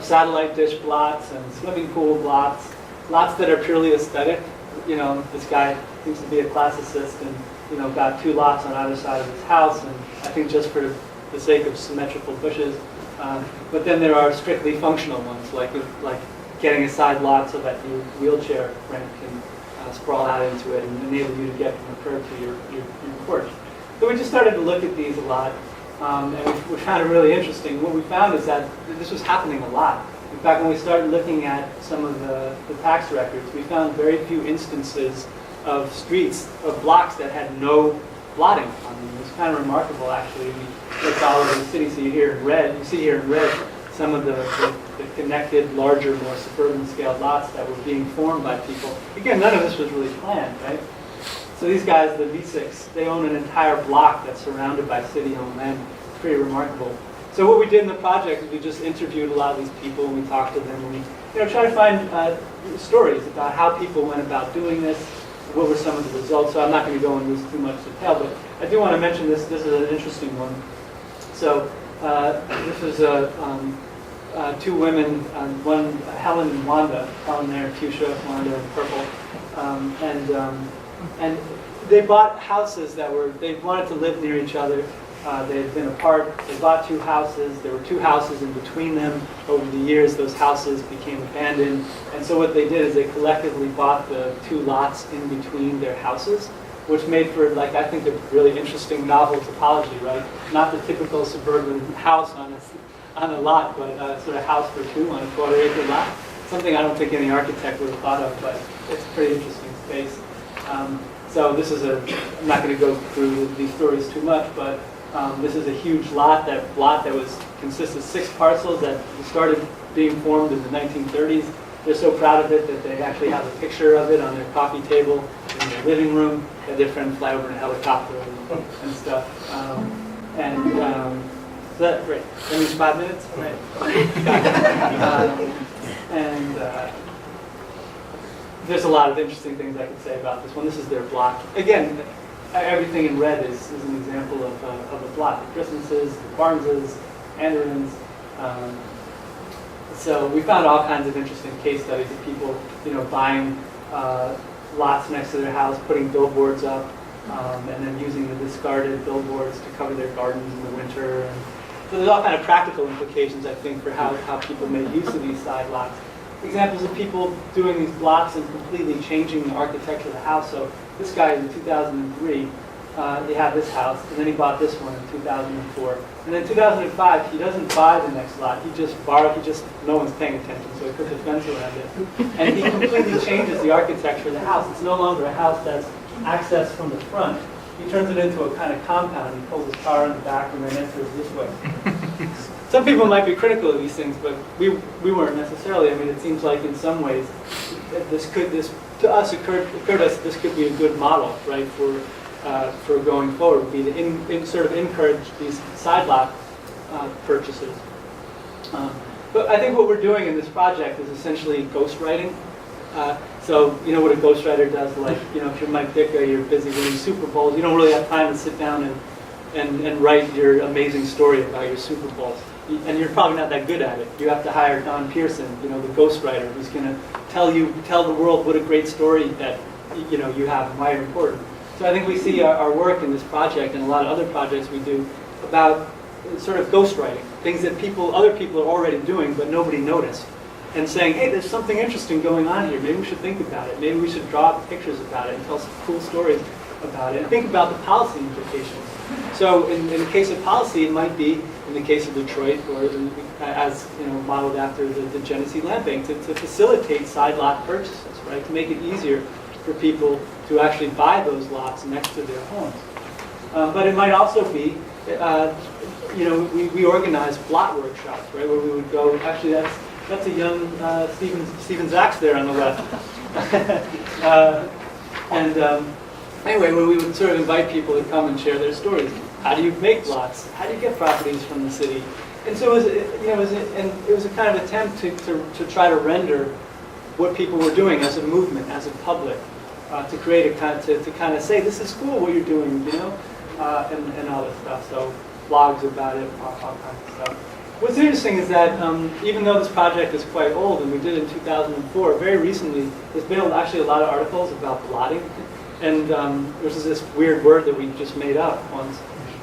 satellite dish blots and swimming pool blots, lots that are purely aesthetic. This guy seems to be a classicist and got 2 lots on either side of his house, and I think just for the sake of symmetrical bushes. But then there are strictly functional ones, like getting a side lot so that your wheelchair ramp can sprawl out into it and enable you to get from the curb to your porch. So we just started to look at these a lot, and we found it really interesting. What we found is that this was happening a lot. In fact, when we started looking at some of the tax records, we found very few instances of streets, of blocks that had no blotting on them. It was kind of remarkable, actually. We looked all over the city, so you see here in red some of the connected, larger, more suburban scaled lots that were being formed by people. Again, none of this was really planned, right? So these guys, the V6, they own an entire block that's surrounded by city-owned land. It's pretty remarkable. So what we did in the project is we just interviewed a lot of these people, and we talked to them, and we try to find stories about how people went about doing this, what were some of the results. So I'm not going to go into this too much detail, but I do want to mention this. This is an interesting one. So this is two women, one Helen and Wanda. Helen there, fuchsia, Wanda in purple, and they bought houses they wanted to live near each other. They had been apart. They bought two houses. There were two houses in between them. Over the years, those houses became abandoned. And so what they did is they collectively bought the two lots in between their houses, which made for, like, I think, a really interesting novel topology, right? Not the typical suburban house on a lot, but sort of house for two on a quarter-acre lot. Something I don't think any architect would have thought of, but it's a pretty interesting space. So this is I'm not going to go through these stories too much, but this is a huge lot that consists of 6 parcels that started being formed in the 1930s. They're so proud of it that they actually have a picture of it on their coffee table in their living room. They had their friend fly over in a helicopter and stuff. So that's great. That means 5 minutes? Right. There's a lot of interesting things I could say about this one. This is their block. Again, everything in red is an example of a block. The Christmases, the Barneses, Anderins. So we found all kinds of interesting case studies of people, buying lots next to their house, putting billboards up, and then using the discarded billboards to cover their gardens in the winter. And so there's all kind of practical implications, I think, for how people made use of these side lots. Examples of people doing these blocks and completely changing the architecture of the house. So this guy in 2003, he had this house, and then he bought this one in 2004. And then in 2005, he doesn't buy the next lot. He just no one's paying attention, so he puts a fence around it. And he completely changes the architecture of the house. It's no longer a house that's accessed from the front. He turns it into a kind of compound. He pulls his car in the back and then enters this way. Some people might be critical of these things, but we weren't necessarily. I mean, it seems like in some ways, this to us occurred to us this could be a good model, right, for going forward. Would be to sort of encourage these side lot purchases. But I think what we're doing in this project is essentially ghostwriting. So you know what a ghostwriter does, like, if you're Mike Ditka, you're busy winning Super Bowls, you don't really have time to sit down and write your amazing story about your Super Bowls. And you're probably not that good at it. You have to hire Don Pearson, the ghostwriter, who's going to tell the world what a great story that you have and why you're important. So I think we see our work in this project and a lot of other projects we do about sort of ghostwriting, things that other people are already doing but nobody noticed, and saying, hey, there's something interesting going on here. Maybe we should think about it. Maybe we should draw pictures about it and tell some cool stories about it and think about the policy implications. So in the case of policy, it might be, in the case of Detroit, or as modeled after the Genesee Land Bank, to facilitate side lot purchases, right? To make it easier for people to actually buy those lots next to their homes. But it might also be, we organize blot workshops, right? Where we would go. Actually, that's a young Stephen Zacks there on the left. Anyway, where we would sort of invite people to come and share their stories. How do you make lots? How do you get properties from the city? And so it was a kind of attempt to try to render what people were doing as a movement, as a public, to create to kind of say, this is cool what you're doing, and all this stuff. So blogs about it, all kinds of stuff. What's interesting is that even though this project is quite old, and we did it in 2004, very recently, there's been actually a lot of articles about blotting. And there's this weird word that we just made up once.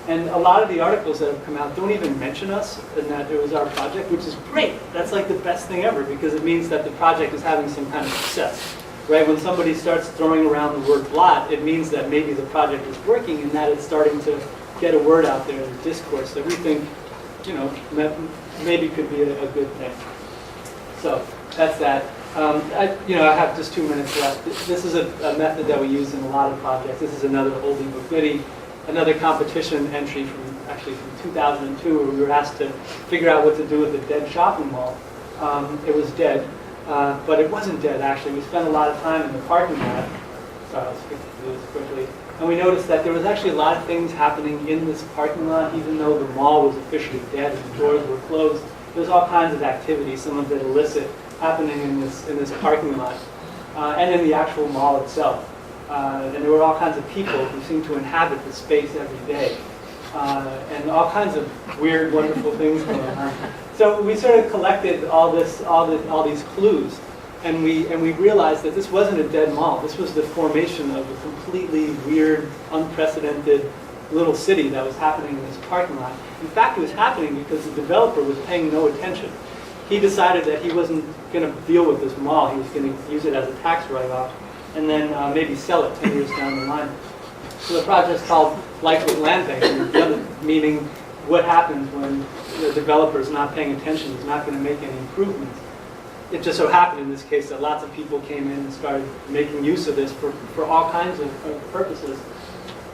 And a lot of the articles that have come out don't even mention us and that it was our project, which is great. That's like the best thing ever because it means that the project is having some kind of success. Right? When somebody starts throwing around the word blot, it means that maybe the project is working and that it's starting to get a word out there in the discourse that we think, maybe could be a good thing. So that's that. I have just 2 minutes left. This is a method that we use in a lot of projects. This is another oldie but goodie, another competition entry from 2002 where we were asked to figure out what to do with the dead shopping mall. It was dead, but it wasn't dead actually. We spent a lot of time in the parking lot. Sorry, I'll speak to this quickly. And we noticed that there was actually a lot of things happening in this parking lot, even though the mall was officially dead and the doors were closed. There was all kinds of activity, some of it illicit, happening in this parking lot and in the actual mall itself. And there were all kinds of people who seemed to inhabit the space every day. And all kinds of weird, wonderful things going on. So we sort of collected all these clues, and we realized that this wasn't a dead mall. This was the formation of a completely weird, unprecedented little city that was happening in this parking lot. In fact, it was happening because the developer was paying no attention. He decided that he wasn't going to deal with this mall. He was going to use it as a tax write-off, and then maybe sell it 10 years down the line. So the project's called Land Bank, meaning what happens when the developer is not paying attention, is not going to make any improvements. It just so happened in this case that lots of people came in and started making use of this for all kinds of purposes.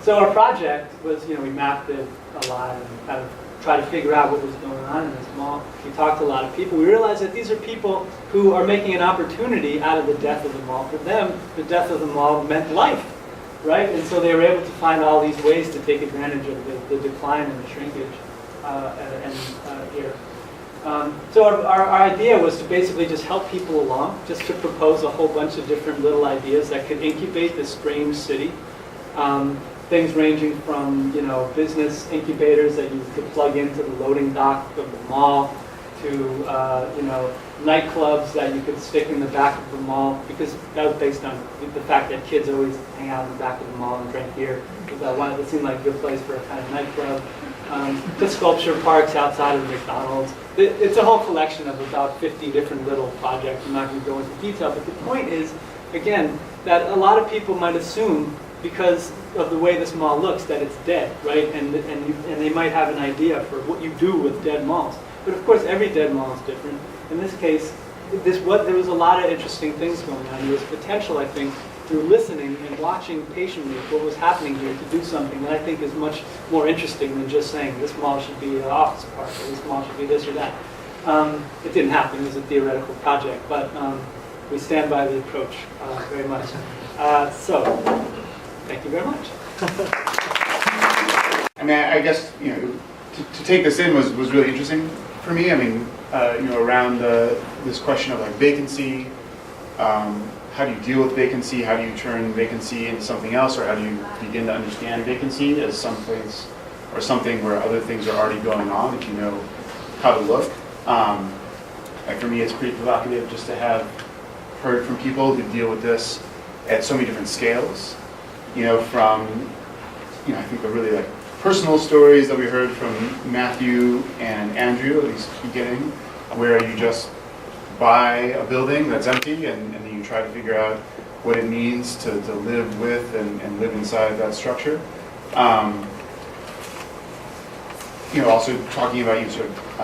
So our project was, we mapped it a lot and kind of tried to figure out what was going on in this mall. We talked to a lot of people. We realized that these are people who are making an opportunity out of the death of the mall. For them, the death of the mall meant life, right? And so they were able to find all these ways to take advantage of the decline and the shrinkage here. So our idea was to basically just help people along, just to propose a whole bunch of different little ideas that could incubate this strange city. Things ranging from, business incubators that you could plug into the loading dock of the mall to, nightclubs that you could stick in the back of the mall, because that was based on the fact that kids always hang out in the back of the mall and drink beer. It seemed like a good place for a kind of nightclub. To sculpture parks outside of McDonald's. It's a whole collection of about 50 different little projects. I'm not going to go into detail, but the point is, again, that a lot of people might assume, because of the way this mall looks, that it's dead, right? And they might have an idea for what you do with dead malls. But of course, every dead mall is different. In this case, there was a lot of interesting things going on. There was potential, I think, through listening and watching patiently what was happening here to do something that I think is much more interesting than just saying this mall should be an office park or this mall should be this or that. It didn't happen. It was a theoretical project, but we stand by the approach very much. So, thank you very much. I mean, I guess, to take this in was really interesting for me. I mean, around this question of like vacancy, how do you deal with vacancy? How do you turn vacancy into something else? Or how do you begin to understand vacancy as some place or something where other things are already going on if you know how to look? Like for me, it's pretty provocative just to have heard from people who deal with this at so many different scales. From, I think the really like personal stories that we heard from Matthieu and Andrew at least beginning, where you just buy a building that's empty and then you try to figure out what it means to live with and live inside that structure. Also talking about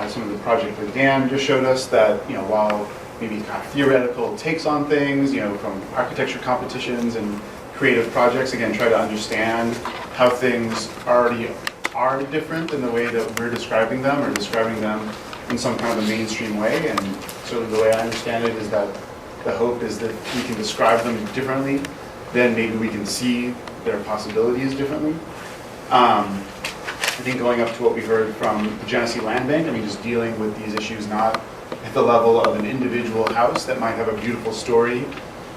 some of the project that Dan just showed us that, while maybe kind of theoretical takes on things, from architecture competitions and creative projects, again, try to understand how things already are different in the way that we're describing them or describing them in some kind of a mainstream way. And sort of the way I understand it is that the hope is that we can describe them differently, then maybe we can see their possibilities differently. I think going up to what we heard from the Genesee Land Bank, just dealing with these issues not at the level of an individual house that might have a beautiful story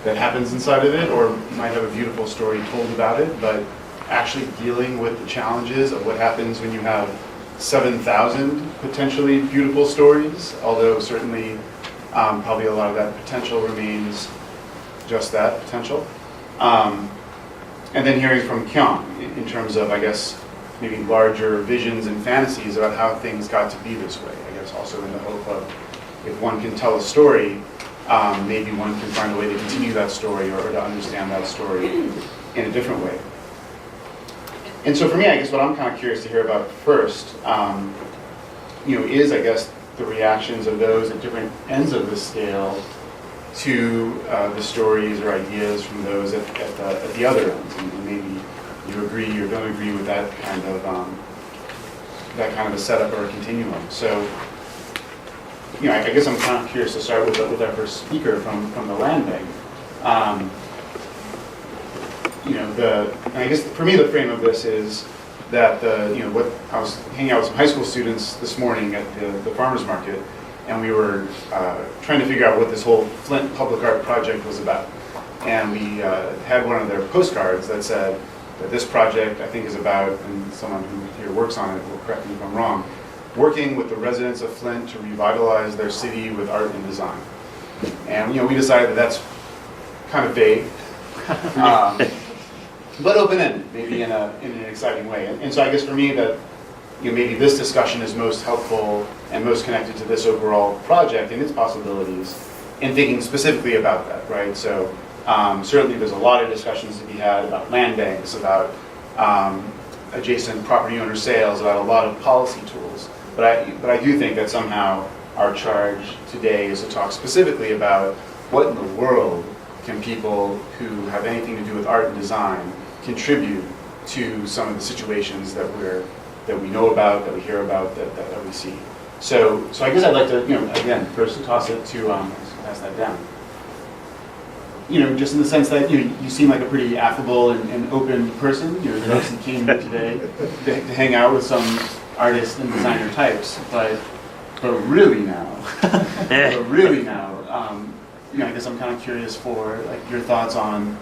that happens inside of it or might have a beautiful story told about it, but actually dealing with the challenges of what happens when you have 7,000 potentially beautiful stories, although certainly probably a lot of that potential remains just that potential. And then hearing from Kyong in terms of, I guess, maybe larger visions and fantasies about how things got to be this way. I guess also in the hope of, if one can tell a story, maybe one can find a way to continue that story or to understand that story in a different way. And so for me, I guess what I'm kind of curious to hear about first, is, I guess, the reactions of those at different ends of the scale to the stories or ideas from those at the other ends. And maybe you agree or don't agree with that kind of a setup or a continuum. So, I guess I'm kind of curious to start with our first speaker from the Land Bank. And I guess for me the frame of this is that what I was hanging out with some high school students this morning at the farmers market, and we were trying to figure out what this whole Flint public art project was about. And we had one of their postcards that said that this project, I think, is about, and someone who here works on it will correct me if I'm wrong, working with the residents of Flint to revitalize their city with art and design. And we decided that that's kind of vague, but open-ended, maybe in an exciting way. And so I guess for me that maybe this discussion is most helpful and most connected to this overall project and its possibilities in thinking specifically about that, right? So certainly there's a lot of discussions to be had about land banks, about adjacent property owner sales, about a lot of policy tools. But I do think that somehow our charge today is to talk specifically about what in the world can people who have anything to do with art and design contribute to some of the situations that we know about, that we hear about, that we see. So I guess I'd like to, again, first toss it to, pass that down. Just in the sense that you seem like a pretty affable and open person. You obviously came here today to hang out with some artist and designer types, but really now, I guess I'm kind of curious for your thoughts on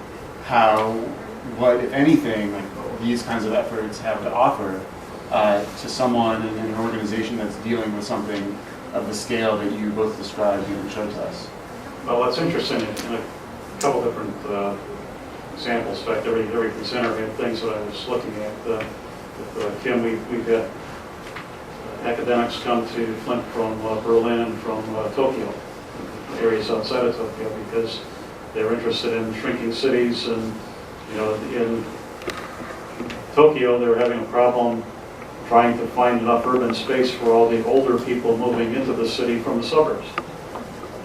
what, if anything, these kinds of efforts have to offer to someone in an organization that's dealing with something of the scale that you both described and showed to us. Well, that's interesting in a couple different examples. In fact, every presenter had things that I was looking at. Kim, we've had academics come to Flint from Berlin, from Tokyo, areas outside of Tokyo, because they're interested in shrinking cities. And in Tokyo, they were having a problem trying to find enough urban space for all the older people moving into the city from the suburbs.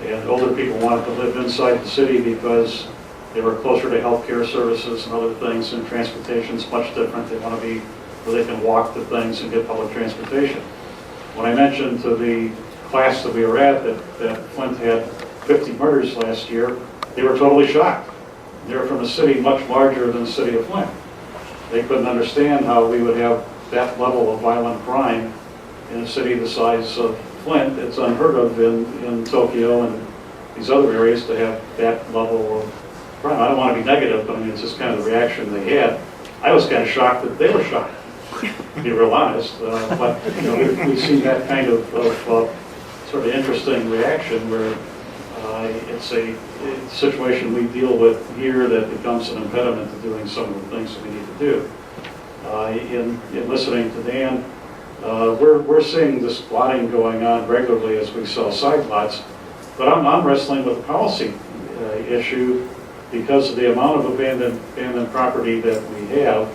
And older people wanted to live inside the city because they were closer to healthcare services and other things, and transportation's much different. They want to be where they can walk to things and get public transportation. When I mentioned to the class that we were at that Flint had 50 murders last year, they were totally shocked. They're from a city much larger than the city of Flint. They couldn't understand how we would have that level of violent crime in a city the size of Flint. It's unheard of in Tokyo and these other areas to have that level of crime. I don't want to be negative, but it's just kind of the reaction they had. I was kind of shocked that they were shocked, to be real honest. But we see that kind of sort of interesting reaction where it's a situation we deal with here that becomes an impediment to doing some of the things that we need to do. In listening to Dan, we're seeing this plotting going on regularly as we sell side lots, but I'm wrestling with the policy issue because of the amount of abandoned property that we have.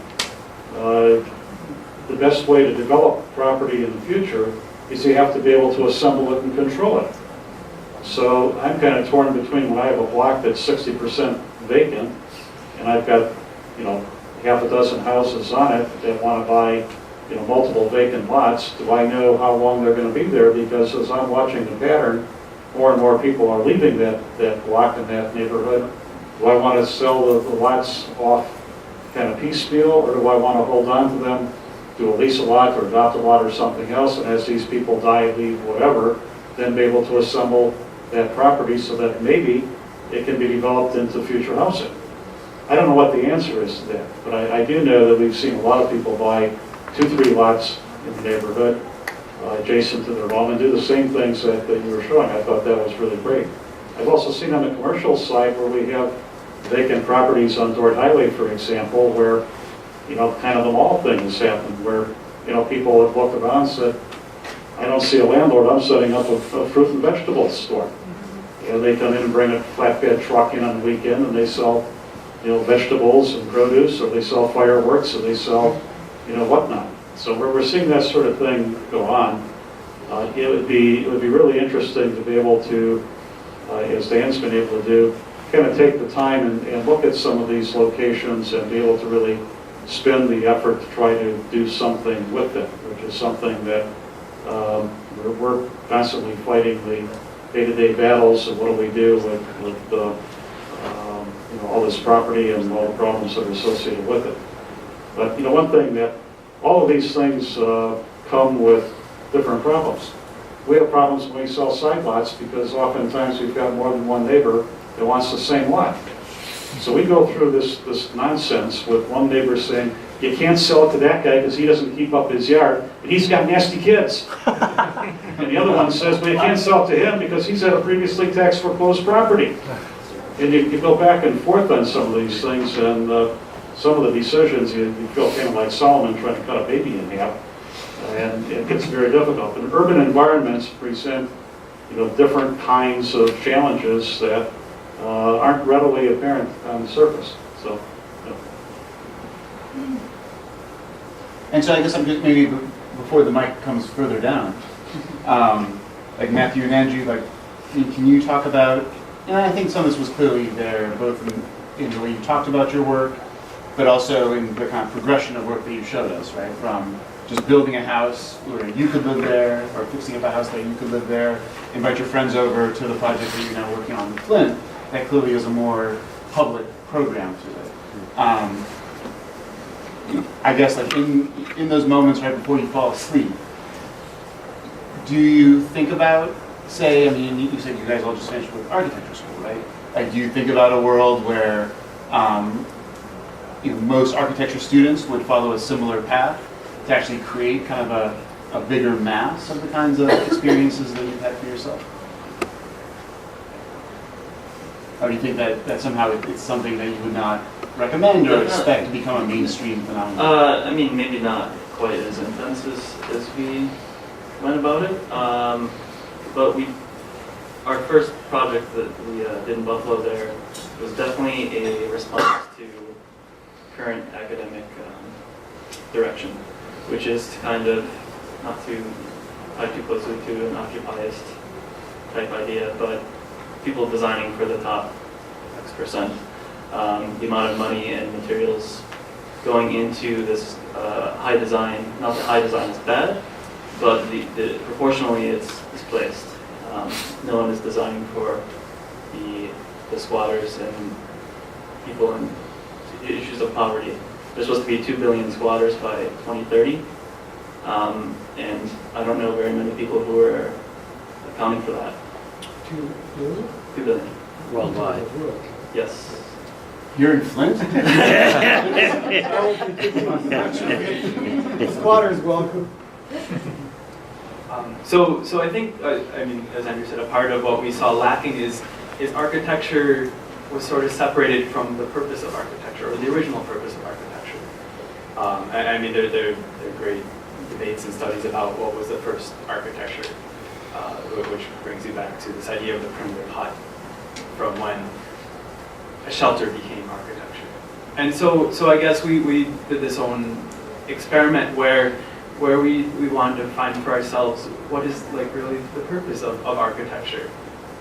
The best way to develop property in the future is you have to be able to assemble it and control it. So I'm kind of torn between when I have a block that's 60% vacant and I've got, half a dozen houses on it that want to buy, multiple vacant lots. Do I know how long they're going to be there? Because as I'm watching the pattern, more and more people are leaving that block in that neighborhood. Do I want to sell the lots off kind of piecemeal, or do I want to hold on to them, do a lease a lot or adopt a lot or something else, and as these people die, leave, whatever, then be able to assemble that property so that maybe it can be developed into future housing? I don't know what the answer is to that, but I do know that we've seen a lot of people buy 2-3 lots in the neighborhood adjacent to their home and do the same things that you were showing. I thought that was really great. I've also seen on the commercial side where we have vacant properties on Dort Highway, for example, where kind of the mall thing has happened where, people have looked around and said, I don't see a landlord, I'm setting up a fruit and vegetable store. They come in and bring a flatbed truck in on the weekend and they sell, vegetables and produce, or they sell fireworks, or they sell, whatnot. So where we're seeing that sort of thing go on, it would be really interesting to be able to, as Dan's been able to do, kind of take the time and look at some of these locations and be able to really spend the effort to try to do something with it, which is something that we're constantly fighting the day-to-day battles of what do we do with all this property and all the problems that are associated with it. But one thing that all of these things come with different problems. We have problems when we sell side lots because oftentimes we've got more than one neighbor that wants the same lot. So we go through this nonsense with one neighbor saying, you can't sell it to that guy because he doesn't keep up his yard, and he's got nasty kids. And the other one says, well, you can't sell it to him because he's at a previously tax foreclosed property. And you go back and forth on some of these things, and some of the decisions, you feel kind of like Solomon trying to cut a baby in half. And it gets very difficult. And urban environments present, different kinds of challenges that aren't readily apparent on the surface. So. And so I guess I'm just maybe before the mic comes further down, like Matthieu and Andrew, like can you talk about? And I think some of this was clearly there, both in the way you talked about your work, but also in the kind of progression of work that you showed us, right? From just building a house where you could live there, or fixing up a house that you could live there, invite your friends over to the project that you're now working on in Flint. That clearly is a more public program to it. I guess like in those moments right before you fall asleep, do you think about, say, I mean, you said you guys all just finished with architecture school, right? Like, do you think about a world where most architecture students would follow a similar path to actually create kind of a bigger mass of the kinds of experiences that you've had for yourself? Or do you think that somehow it's something that you would not recommend or expect to become a mainstream phenomenon? I mean, maybe not quite as intense as we went about it, but our first project that we did in Buffalo there was definitely a response to current academic direction, which is to kind of not to tie too closely to an occupiist type idea, but people designing for the top X%. The amount of money and materials going into this high design, not that high design is bad, but proportionally it's placed. No one is designing for the squatters and people in issues of poverty. There's supposed to be 2 billion squatters by 2030, and I don't know very many people who are accounting for that. 2 billion? 2 billion. Worldwide. Yes. You're in Flint? Squatters welcome. So I think, I mean, as Andrew said, a part of what we saw lacking is architecture was sort of separated from the purpose of architecture, or the original purpose of architecture. I mean, there are great debates and studies about what was the first architecture, which brings you back to this idea of the primitive hut, from when a shelter became architecture. And so I guess we did this own experiment where we wanted to find for ourselves what is like really the purpose of architecture.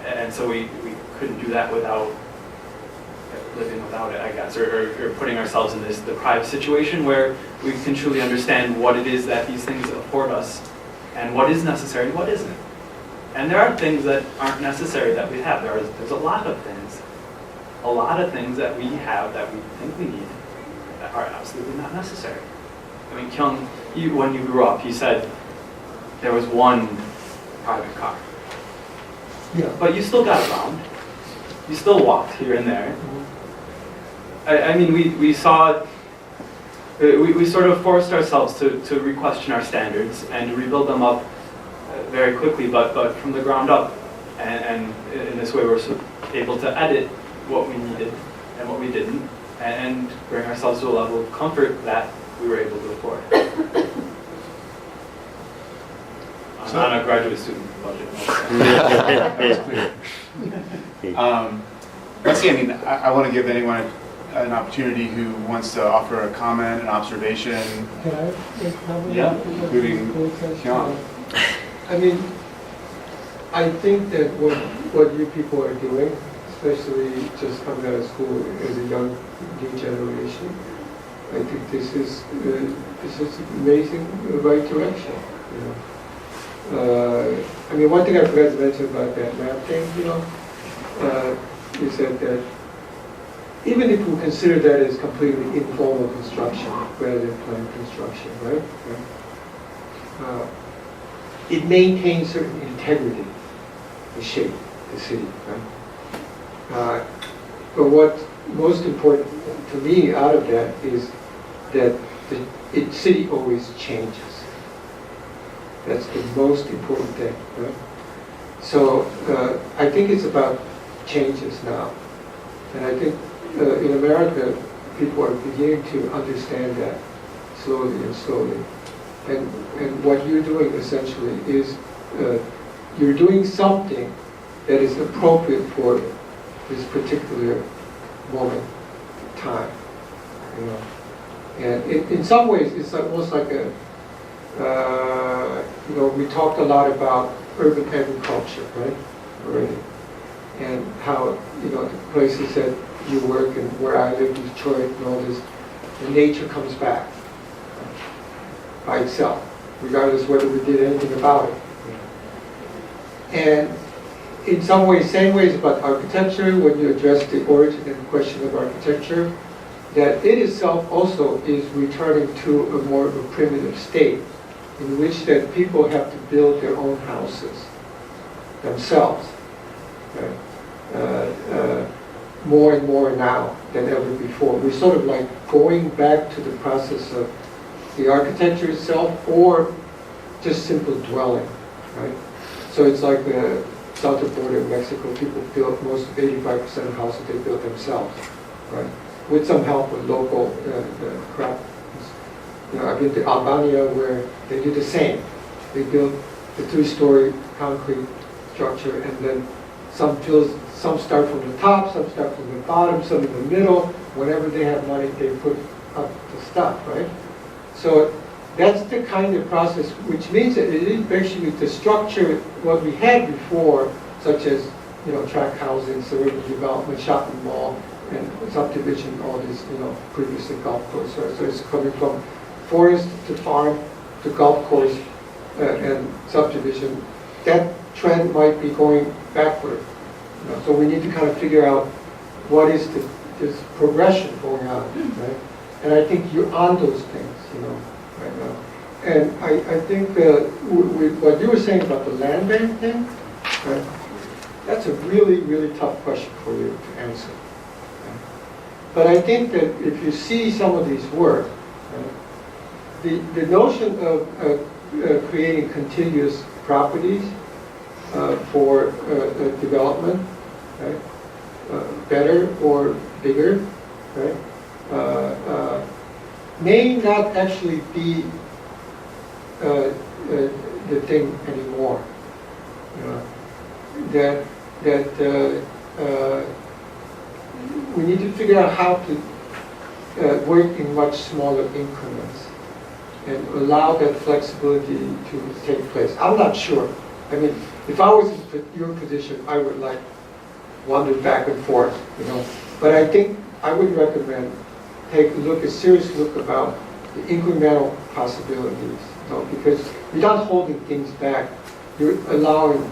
And so we couldn't do that without living without it, I guess, or putting ourselves in this deprived situation where we can truly understand what it is that these things afford us and what is necessary and what isn't. And there are things that aren't necessary that we have. There's a lot of things that we have that we think we need that are absolutely not necessary. I mean, Kyong, when you grew up, you said there was one private car. Yeah. But you still got around. You still walked here and there. I mean, we saw, we sort of forced ourselves to re-question our standards and to rebuild them up very quickly, but from the ground up. And in this way, we're able to edit what we needed and what we didn't, and bring ourselves to a level of comfort that we were able to afford. On a graduate student budget. Let's see, I mean, I want to give anyone an opportunity who wants to offer a comment, an observation. Can I make a comment? Yeah, including Kyong. I mean, I think that what you people are doing, especially just coming out of school as a young new generation, I think this is amazing, the right direction. You know, I mean, one thing I forgot to mention about that map thing, you know, is that even if we consider that as completely informal construction rather than planned construction, right? It maintains certain integrity, the shape, the city, right? But what's most important to me out of that is that the city always changes. That's the most important thing, right? So I think it's about changes now. And I think in America, people are beginning to understand that slowly and slowly. And what you're doing essentially is you're doing something that is appropriate for this particular moment, time, you know. And in some ways, it's almost like a, you know, we talked a lot about urban agriculture, right, already. And how, you know, the places that you work and where I live, Detroit and all this, the nature comes back by itself, regardless whether we did anything about it. And in some ways, same ways about architecture, when you address the origin and question of architecture, that it itself also is returning to a more of a primitive state in which that people have to build their own houses themselves. Right? More and more now than ever before. We're sort of like going back to the process of the architecture itself or just simple dwelling, right? So it's like the southern border of Mexico, people built most of 85% of houses they built themselves, right? With some help with local crap. You know, I've been to Albania where they do the same. They build the 3-story concrete structure and then some start from the top, some start from the bottom, some in the middle. Whenever they have money, they put up the stuff, right? So that's the kind of process, which means that it is basically the structure what we had before, such as, you know, tract housing, suburban development, shopping mall, and subdivision, all this, you know, previously golf course. Right? So it's coming from forest to farm to golf course and subdivision. That trend might be going backward. You know, so we need to kind of figure out what is this progression going on, right? And I think you're on those things, you know, right now. And I think what you were saying about the land bank thing, right? That's a really, really tough question for you to answer. Right? But I think that if you see some of these work, right, the notion of creating contiguous properties for development, right? Better or bigger, right? May not actually be the thing anymore. You know, that we need to figure out how to work in much smaller increments and allow that flexibility to take place. I'm not sure. I mean, if I was in your position, I would like wander back and forth, you know. But I think I would recommend take a serious look about the incremental possibilities, you know, because you're not holding things back. You're allowing,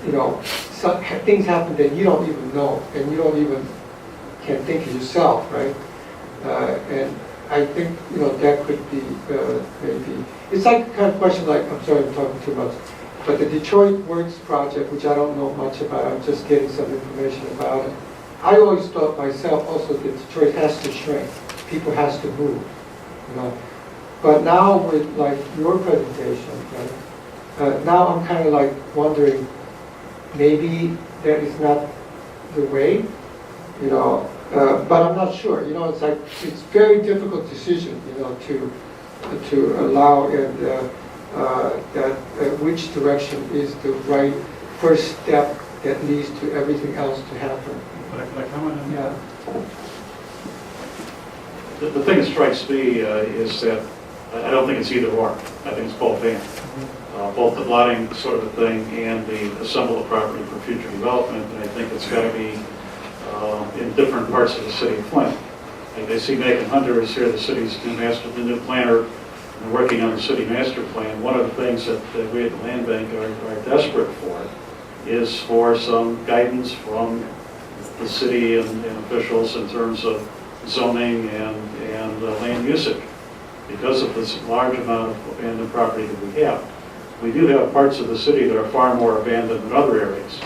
you know, some things happen that you don't even know, and you don't even can think of yourself, right? And I think, you know, that could be maybe. It's like the kind of question like, I'm sorry, I'm talking too much. But the Detroit Works project, which I don't know much about, I'm just getting some information about it. I always thought myself also that Detroit has to shrink. People has to move, you know. But now with like your presentation, right, now I'm kind of like wondering, maybe that is not the way, you know. but I'm not sure, it's like, it's very difficult decision, to allow and that which direction is the right first step that leads to everything else to happen. Can I comment on that? Yeah. The thing that strikes me is that I don't think it's either or. I think it's both and. Both the blotting sort of a thing and the assemble the property for future development, and I think it's got to be in different parts of the city of Flint. Like I see Megan Hunter is here, the city's new planner, and working on the city master plan. One of the things that we at the Land Bank are desperate for is for some guidance from the city and officials in terms of zoning and land usage. Because of this large amount of abandoned property that we have. We do have parts of the city that are far more abandoned than other areas.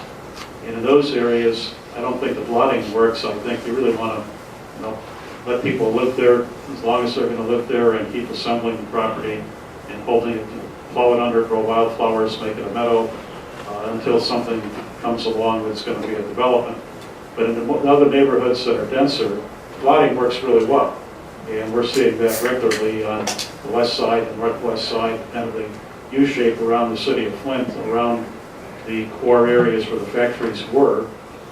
And in those areas, I don't think the blotting works. I think you really want to let people live there as long as they're going to live there and keep assembling the property and holding it, plow it under, grow wildflowers, make it a meadow until something comes along that's going to be a development. But in the other neighborhoods that are denser, blotting works really well. And we're seeing that regularly on the west side and northwest side, kind of the U-shape around the city of Flint, around the core areas where the factories were,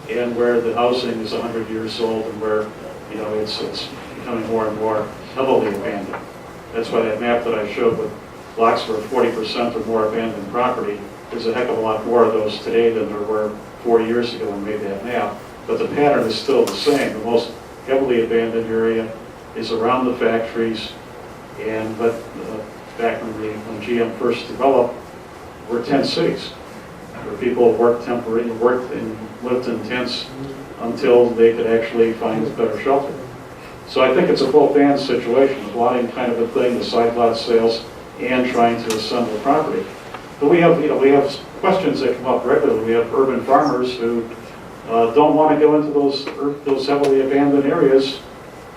and where the housing is 100 years old, and where it's becoming more and more heavily abandoned. That's why that map that I showed with blocks where 40% or more abandoned property, there's a heck of a lot more of those today than there were 4 years ago when we made that map. But the pattern is still the same. The most heavily abandoned area is around the factories, but back when GM first developed, were tent cities, where people worked temporarily, lived in tents until they could actually find better shelter. So I think it's a both-and situation, blotting kind of a thing, the side lot sales, and trying to assemble property. But we have questions that come up regularly. We have urban farmers who don't want to go into those heavily abandoned areas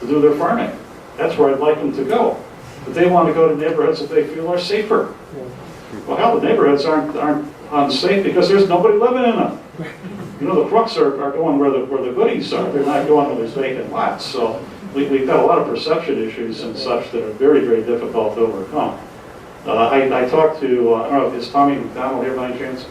to do their farming. That's where I'd like them to go. But they want to go to neighborhoods that they feel are safer. Well, hell, the neighborhoods aren't unsafe because there's nobody living in them. The crooks are going where the goodies are. They're not going where there's vacant lots. So we've got a lot of perception issues and such that are very, very difficult to overcome. I talked to, I don't know, is Tommy McDonald here by any chance?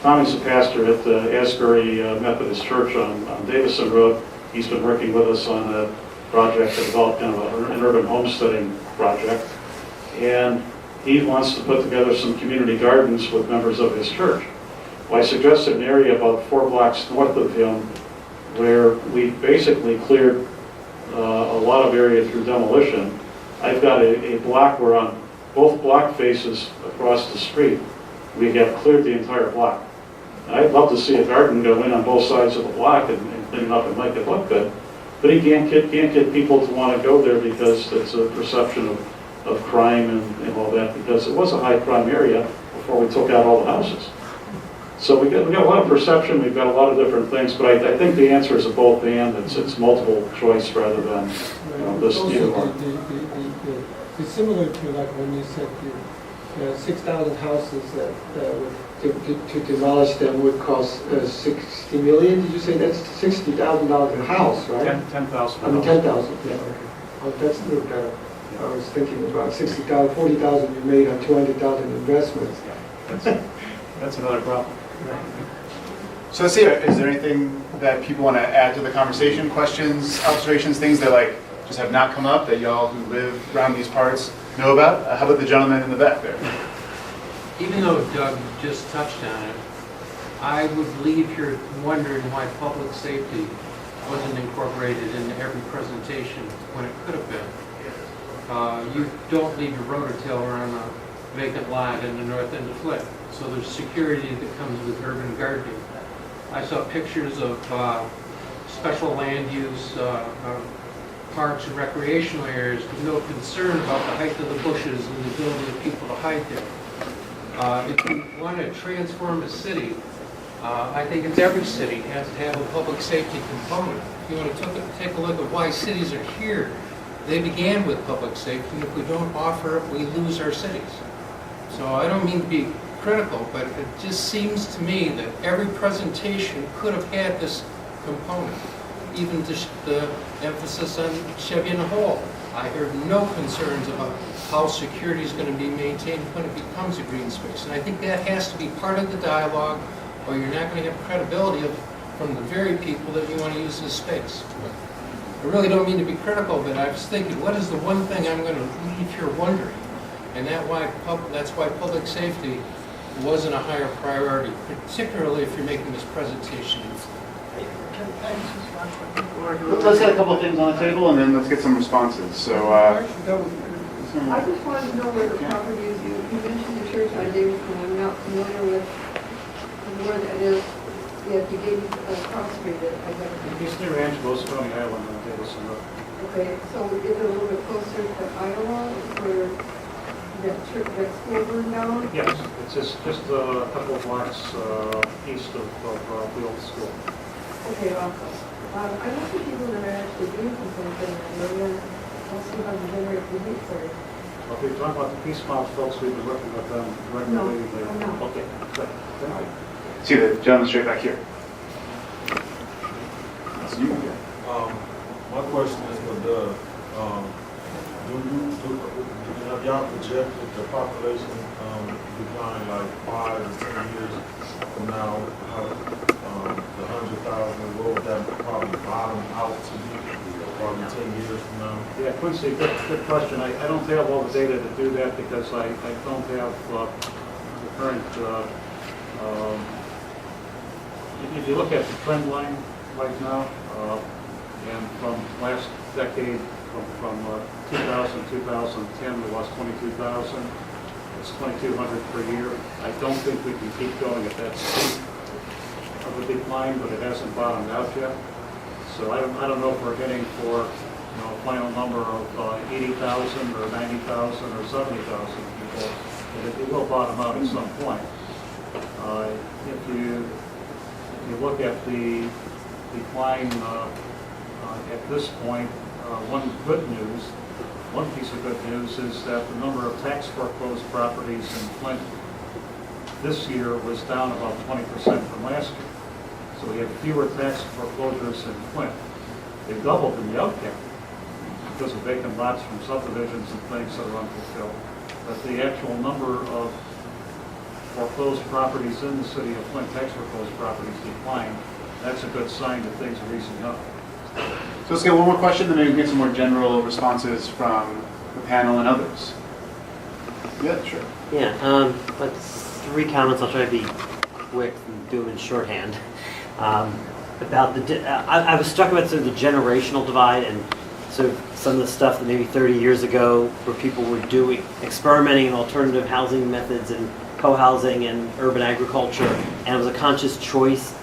Tommy's a pastor at the Asbury Methodist Church on Davison Road. He's been working with us on a project to develop kind of an urban homesteading project. And he wants to put together some community gardens with members of his church. Well, I suggested an area about 4 blocks north of him where we basically cleared a lot of area through demolition. I've got a block where on both block faces across the street, we have cleared the entire block. And I'd love to see a garden go in on both sides of the block and clean it up and make it look good. But he can't get people to want to go there because it's a perception of crime and all that, because it was a high crime area before we took out all the houses. So we got a lot of perception, we've got a lot of different things, but I think the answer is a both and. It's multiple choice rather than this either or. It's similar to like when you said 6,000 houses that to demolish them would cost 60 million. Did you say that's $60,000 a house, right? 10,000. I mean 10,000. Yeah. Okay. Oh, that's a little better. I was thinking about 60,000, 40,000 you made on 200,000 investments. That's another problem. So let's see, is there anything that people want to add to the conversation? Questions, observations, things that just have not come up that y'all who live around these parts know about? How about the gentleman in the back there? Even though Doug just touched on it, I would leave here wondering why public safety wasn't incorporated into every presentation when it could have been. You don't leave your rototiller on a vacant lot in the north end of Flint, so there's security that comes with urban gardening. I saw pictures of special land use parks and recreational areas with no concern about the height of the bushes and the ability of people to hide there. If you want to transform a city, I think it's every city has to have a public safety component. If you want to take a look at why cities are here, they began with public safety, and if we don't offer it, we lose our cities. So I don't mean to be critical, but it just seems to me that every presentation could have had this component. even the emphasis on Chevy in the Hole. I heard no concerns about how security is going to be maintained when it becomes a green space. And I think that has to be part of the dialogue, or you're not going to have credibility from the very people that you want to use this space. I really don't mean to be critical, but I was thinking, what is the one thing I'm going to leave here wondering? And that's why public safety wasn't a higher priority, particularly if you're making this presentation. Let's get a couple of things on the table and then let's get some responses. So, I just wanted to know where the property is. You mentioned the church on Davidson. I'm not familiar with where that is. Yeah, you gave cross street. I got East New Ranch, Los County Island, on Davidson Road. Okay, so is it a little bit closer to Iowa where that church, that school burned down? Yes, it's just a couple of blocks east of the old school. Okay, awesome. I don't think people that are actually doing something in that area. Also have to generate the heat for it. Well, if you're talking about the Peace Mountain folks, we've been working with them regularly. No, I'm not. Okay, good. Thank you. see the gentleman straight back here. That's you. My question is for Doug. Have y'all projected the population decline like 5 to 10 years from now? The 100,000, what would that probably bottom out to be? Probably 10 years from now? Yeah, Quincy, good question. I don't have all the data to do that because I don't have the current, if you look at the trend line right now, and from last decade, from 2000, 2010, we lost 22,000. It's 2,200 per year. I don't think we can keep going at that speed of a decline, but it hasn't bottomed out yet. So I don't know if we're heading for a final number of 80,000 or 90,000 or 70,000 people, but it will bottom out at some point. If you look at the decline at this point, one piece of good news is that the number of tax foreclosed properties in Flint this year was down about 20% from last year. So we have fewer tax foreclosures in Flint. They doubled in the Out County because of vacant lots from subdivisions and things that are unfulfilled. But the actual number of foreclosed properties in the city of Flint, tax foreclosed properties, declined. That's a good sign that things are easing up. So let's get one more question, then maybe get some more general responses from the panel and others. Yeah, sure. Yeah, but 3 comments. I'll try to be quick and do them in shorthand. About I was struck about sort of the generational divide and sort of some of the stuff that maybe 30 years ago where people were experimenting in alternative housing methods and co-housing and urban agriculture, and it was a conscious choice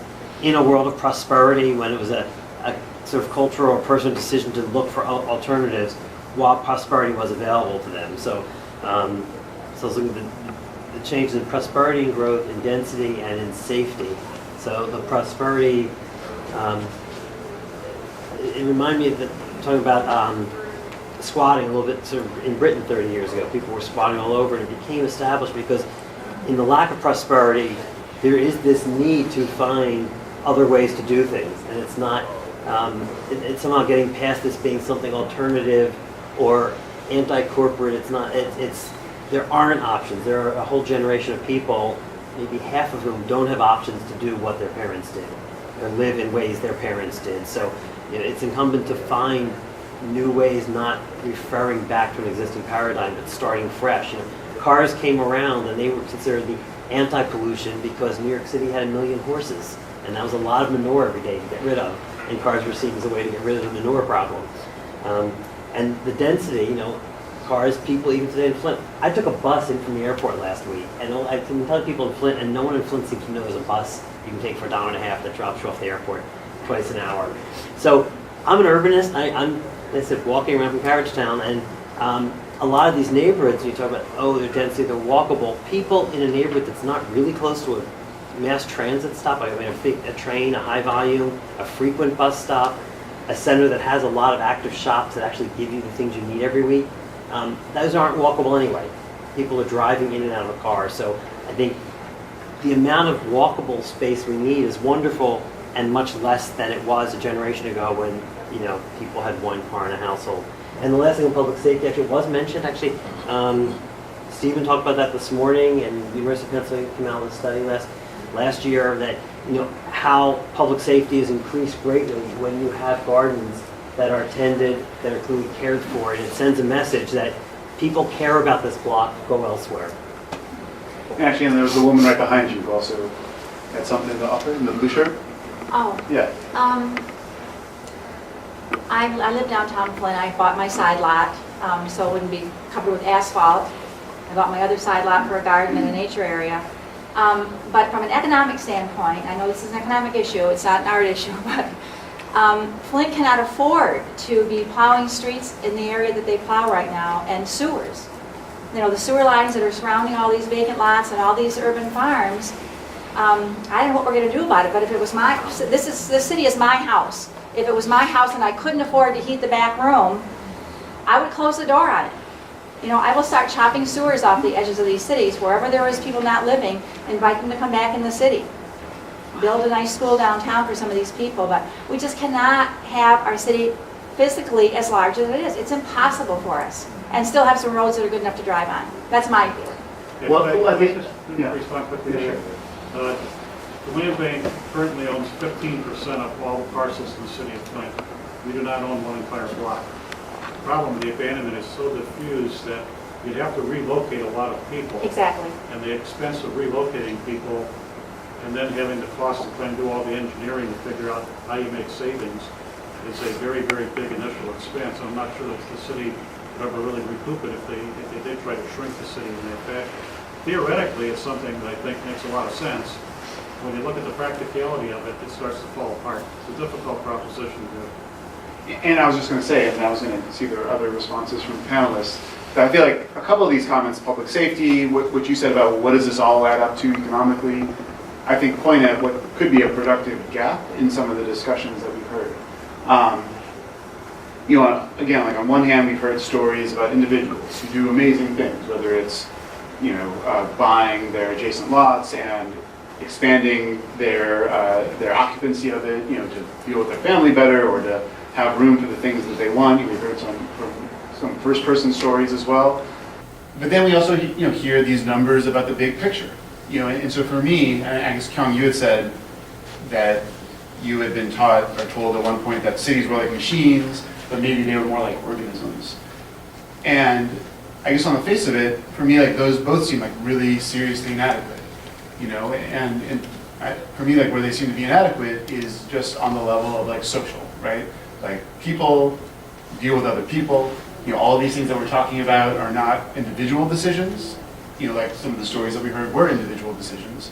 in a world of prosperity when it was a sort of cultural or personal decision to look for alternatives while prosperity was available to them. So, so I was looking at the changes in prosperity and growth, in density and in safety. So the prosperity, it reminded me of talking about squatting a little bit sort of in Britain 30 years ago. People were squatting all over, and it became established because in the lack of prosperity, there is this need to find other ways to do things, and it's not, it's somehow getting past this being something alternative or anti-corporate. It's not, there aren't options. There are a whole generation of people, maybe half of whom don't have options to do what their parents did or live in ways their parents did. So it's incumbent to find new ways, not referring back to an existing paradigm, but starting fresh. Cars came around and they were considered the anti-pollution because New York City had 1 million horses, and that was a lot of manure every day to get rid of, and cars were seen as a way to get rid of the manure problem. And the density, cars, people, even today in Flint. I took a bus in from the airport last week, and I can tell people in Flint, and no one in Flint seems to know there's a bus you can take for $1.50 that drops you off the airport twice an hour. So I'm an urbanist. I'm walking around from Carriagetown, and a lot of these neighborhoods, you talk about, their density, they're walkable. People in a neighborhood that's not really close to a mass transit stop, a train, a high volume, a frequent bus stop, a center that has a lot of active shops that actually give you the things you need every week, those aren't walkable anyway. People are driving in and out of a car. So I think the amount of walkable space we need is wonderful, and much less than it was a generation ago when, you know, people had one car in a household. And the last thing on public safety actually was mentioned, actually, Stephen talked about that this morning, and the University of Pennsylvania came out with a study last year that, you know, how public safety has increased greatly when you have gardens that are tended, that are clearly cared for, and it sends a message that people care about this block, go elsewhere. Actually, and there was a woman right behind you who also had something to offer in the blue shirt. Oh, Yeah. I live downtown Flint. I bought my side lot, so it wouldn't be covered with asphalt. I bought my other side lot for a garden in a nature area. But from an economic standpoint, I know this is an economic issue, it's not an art issue, but Flint cannot afford to be plowing streets in the area that they plow right now, and sewers. You know, the sewer lines that are surrounding all these vacant lots and all these urban farms, I don't know what we're going to do about it, but if it was this city is my house. If it was my house and I couldn't afford to heat the back room, I would close the door on it. You know, I will start chopping sewers off the edges of these cities, wherever there is people not living, invite them to come back in the city. Build a nice school downtown for some of these people, but we just cannot have our city physically as large as it is. It's impossible for us, and still have some roads that are good enough to drive on. That's my feeling. Yeah, Well, can I I think- just yeah. respond quickly Yeah, there? The Land Bank currently owns 15% of all the parcels in the city of Flint. We do not own one entire block. The problem with the abandonment is so diffused that you'd have to relocate a lot of people. Exactly. And the expense of relocating people and then having the cost to try and do all the engineering to figure out how you make savings is a very, very big initial expense. I'm not sure that the city would ever really recoup it if they did try to shrink the city in that fashion. Theoretically, it's something that I think makes a lot of sense. When you look at the practicality of it, it starts to fall apart. It's a difficult proposition to do. And I was just going to say, and I was going to see if there are other responses from panelists, that I feel like a couple of these comments, public safety, what you said about what does this all add up to economically, I think point at what could be a productive gap in some of the discussions that we've heard. You know, again, like on one hand, we've heard stories about individuals who do amazing things, whether it's, you know, buying their adjacent lots and expanding their occupancy of it, you know, to deal with their family better or to have room for the things that they want. We've heard some first-person stories as well. But then we also, you know, hear these numbers about the big picture, you know. And so for me, and I guess Kyong, you had said that you had been taught or told at one point that cities were like machines, but maybe they were more like organisms. And I guess on the face of it, for me, like those both seem like really seriously inadequate. You know, for me, like where they seem to be inadequate is just on the level of like social, right? Like people deal with other people. You know, all these things that we're talking about are not individual decisions. You know, like some of the stories that we heard were individual decisions.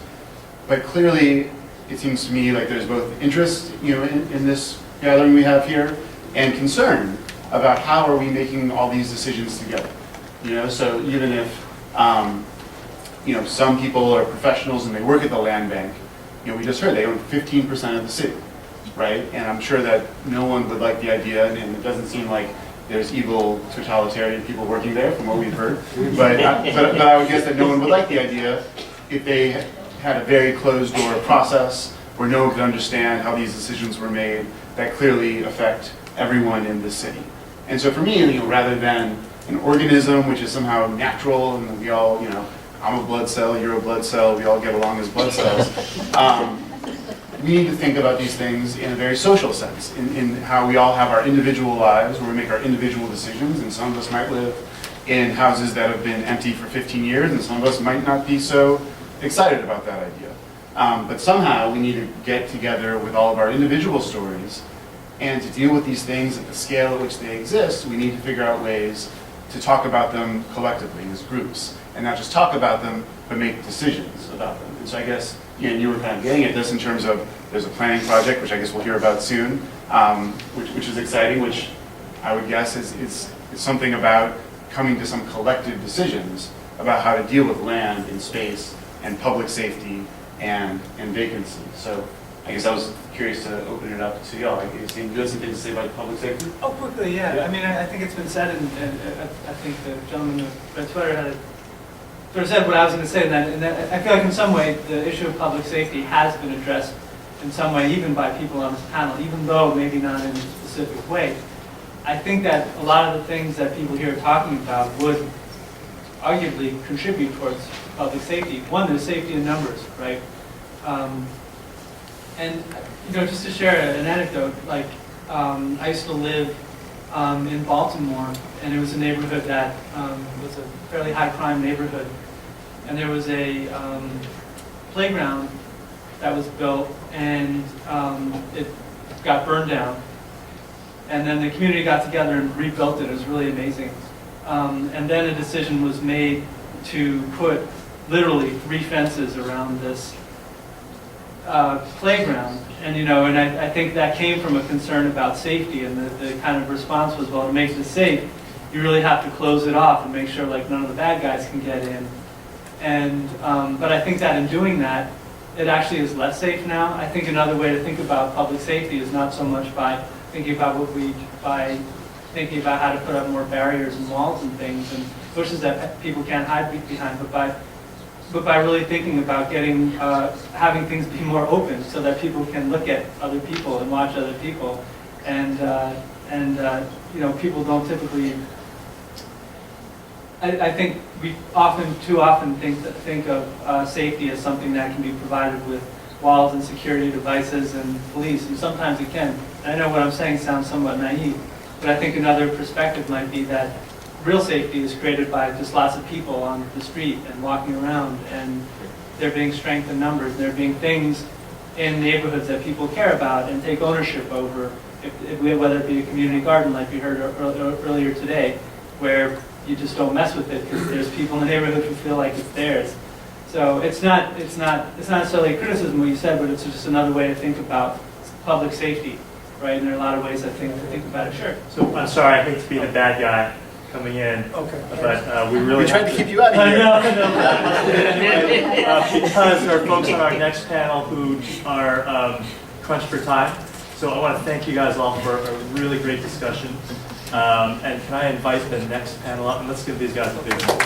But clearly, it seems to me like there's both interest, you know, in this gathering we have here, and concern about how are we making all these decisions together. You know, so even if you know, some people are professionals and they work at the land bank. You know, we just heard they own 15% of the city, right? And I'm sure that no one would like the idea, and it doesn't seem like there's evil totalitarian people working there from what we've heard. But I would guess that no one would like the idea if they had a very closed door process where no one could understand how these decisions were made that clearly affect everyone in the city. And so for me, you know, rather than an organism which is somehow natural and we all, you know, I'm a blood cell, you're a blood cell, we all get along as blood cells. We need to think about these things in a very social sense, in how we all have our individual lives, where we make our individual decisions, and some of us might live in houses that have been empty for 15 years, and some of us might not be so excited about that idea. But somehow we need to get together with all of our individual stories, and to deal with these things at the scale at which they exist, we need to figure out ways to talk about them collectively as groups. And not just talk about them, but make decisions about them. And so I guess, you know, you were kind of getting at this in terms of there's a planning project, which I guess we'll hear about soon, which is exciting, which I would guess is something about coming to some collective decisions about how to deal with land and space and public safety and vacancy. So I guess I was curious to open it up to y'all. You have something to say about public safety? Oh, quickly, yeah. I mean, I think it's been said, and I think the gentleman who read Twitter had sort of said what I was going to say, and that I feel like in some way the issue of public safety has been addressed in some way, even by people on this panel, even though maybe not in a specific way. I think that a lot of the things that people here are talking about would arguably contribute towards public safety. One, there's safety in numbers, right? And just to share an anecdote, like I used to live in Baltimore, and it was a neighborhood that was a fairly high crime neighborhood, and there was a playground that was built, and it got burned down. And then the community got together and rebuilt it. It was really amazing. And then a decision was made to put literally 3 fences around this playground. And and I think that came from a concern about safety, and the kind of response was, well, to make this safe, you really have to close it off and make sure like none of the bad guys can get in. And but I think that in doing that, it actually is less safe now. I think another way to think about public safety is not so much by thinking about thinking about how to put up more barriers and walls and things and bushes that people can't hide behind, but by really thinking about having things be more open so that people can look at other people and watch other people, and people don't typically. I think we too often think of safety as something that can be provided with walls and security devices and police, and sometimes it can. And I know what I'm saying sounds somewhat naive, but I think another perspective might be that real safety is created by just lots of people on the street and walking around, and there being strength in numbers, and there being things in neighborhoods that people care about and take ownership over, whether it be a community garden like we heard earlier today, where you just don't mess with it because there's people in the neighborhood who feel like it's theirs. So it's not necessarily a criticism what you said, but it's just another way to think about public safety, right? And there are a lot of ways I think to think about it. Sure. So I'm sorry, I hate to be the bad guy coming in, but we really tried to keep you out of here. Because there are folks on our next panel who are crunched for time. So I want to thank you guys all for a really great discussion. And can I invite the next panel up? And let's give these guys a big round.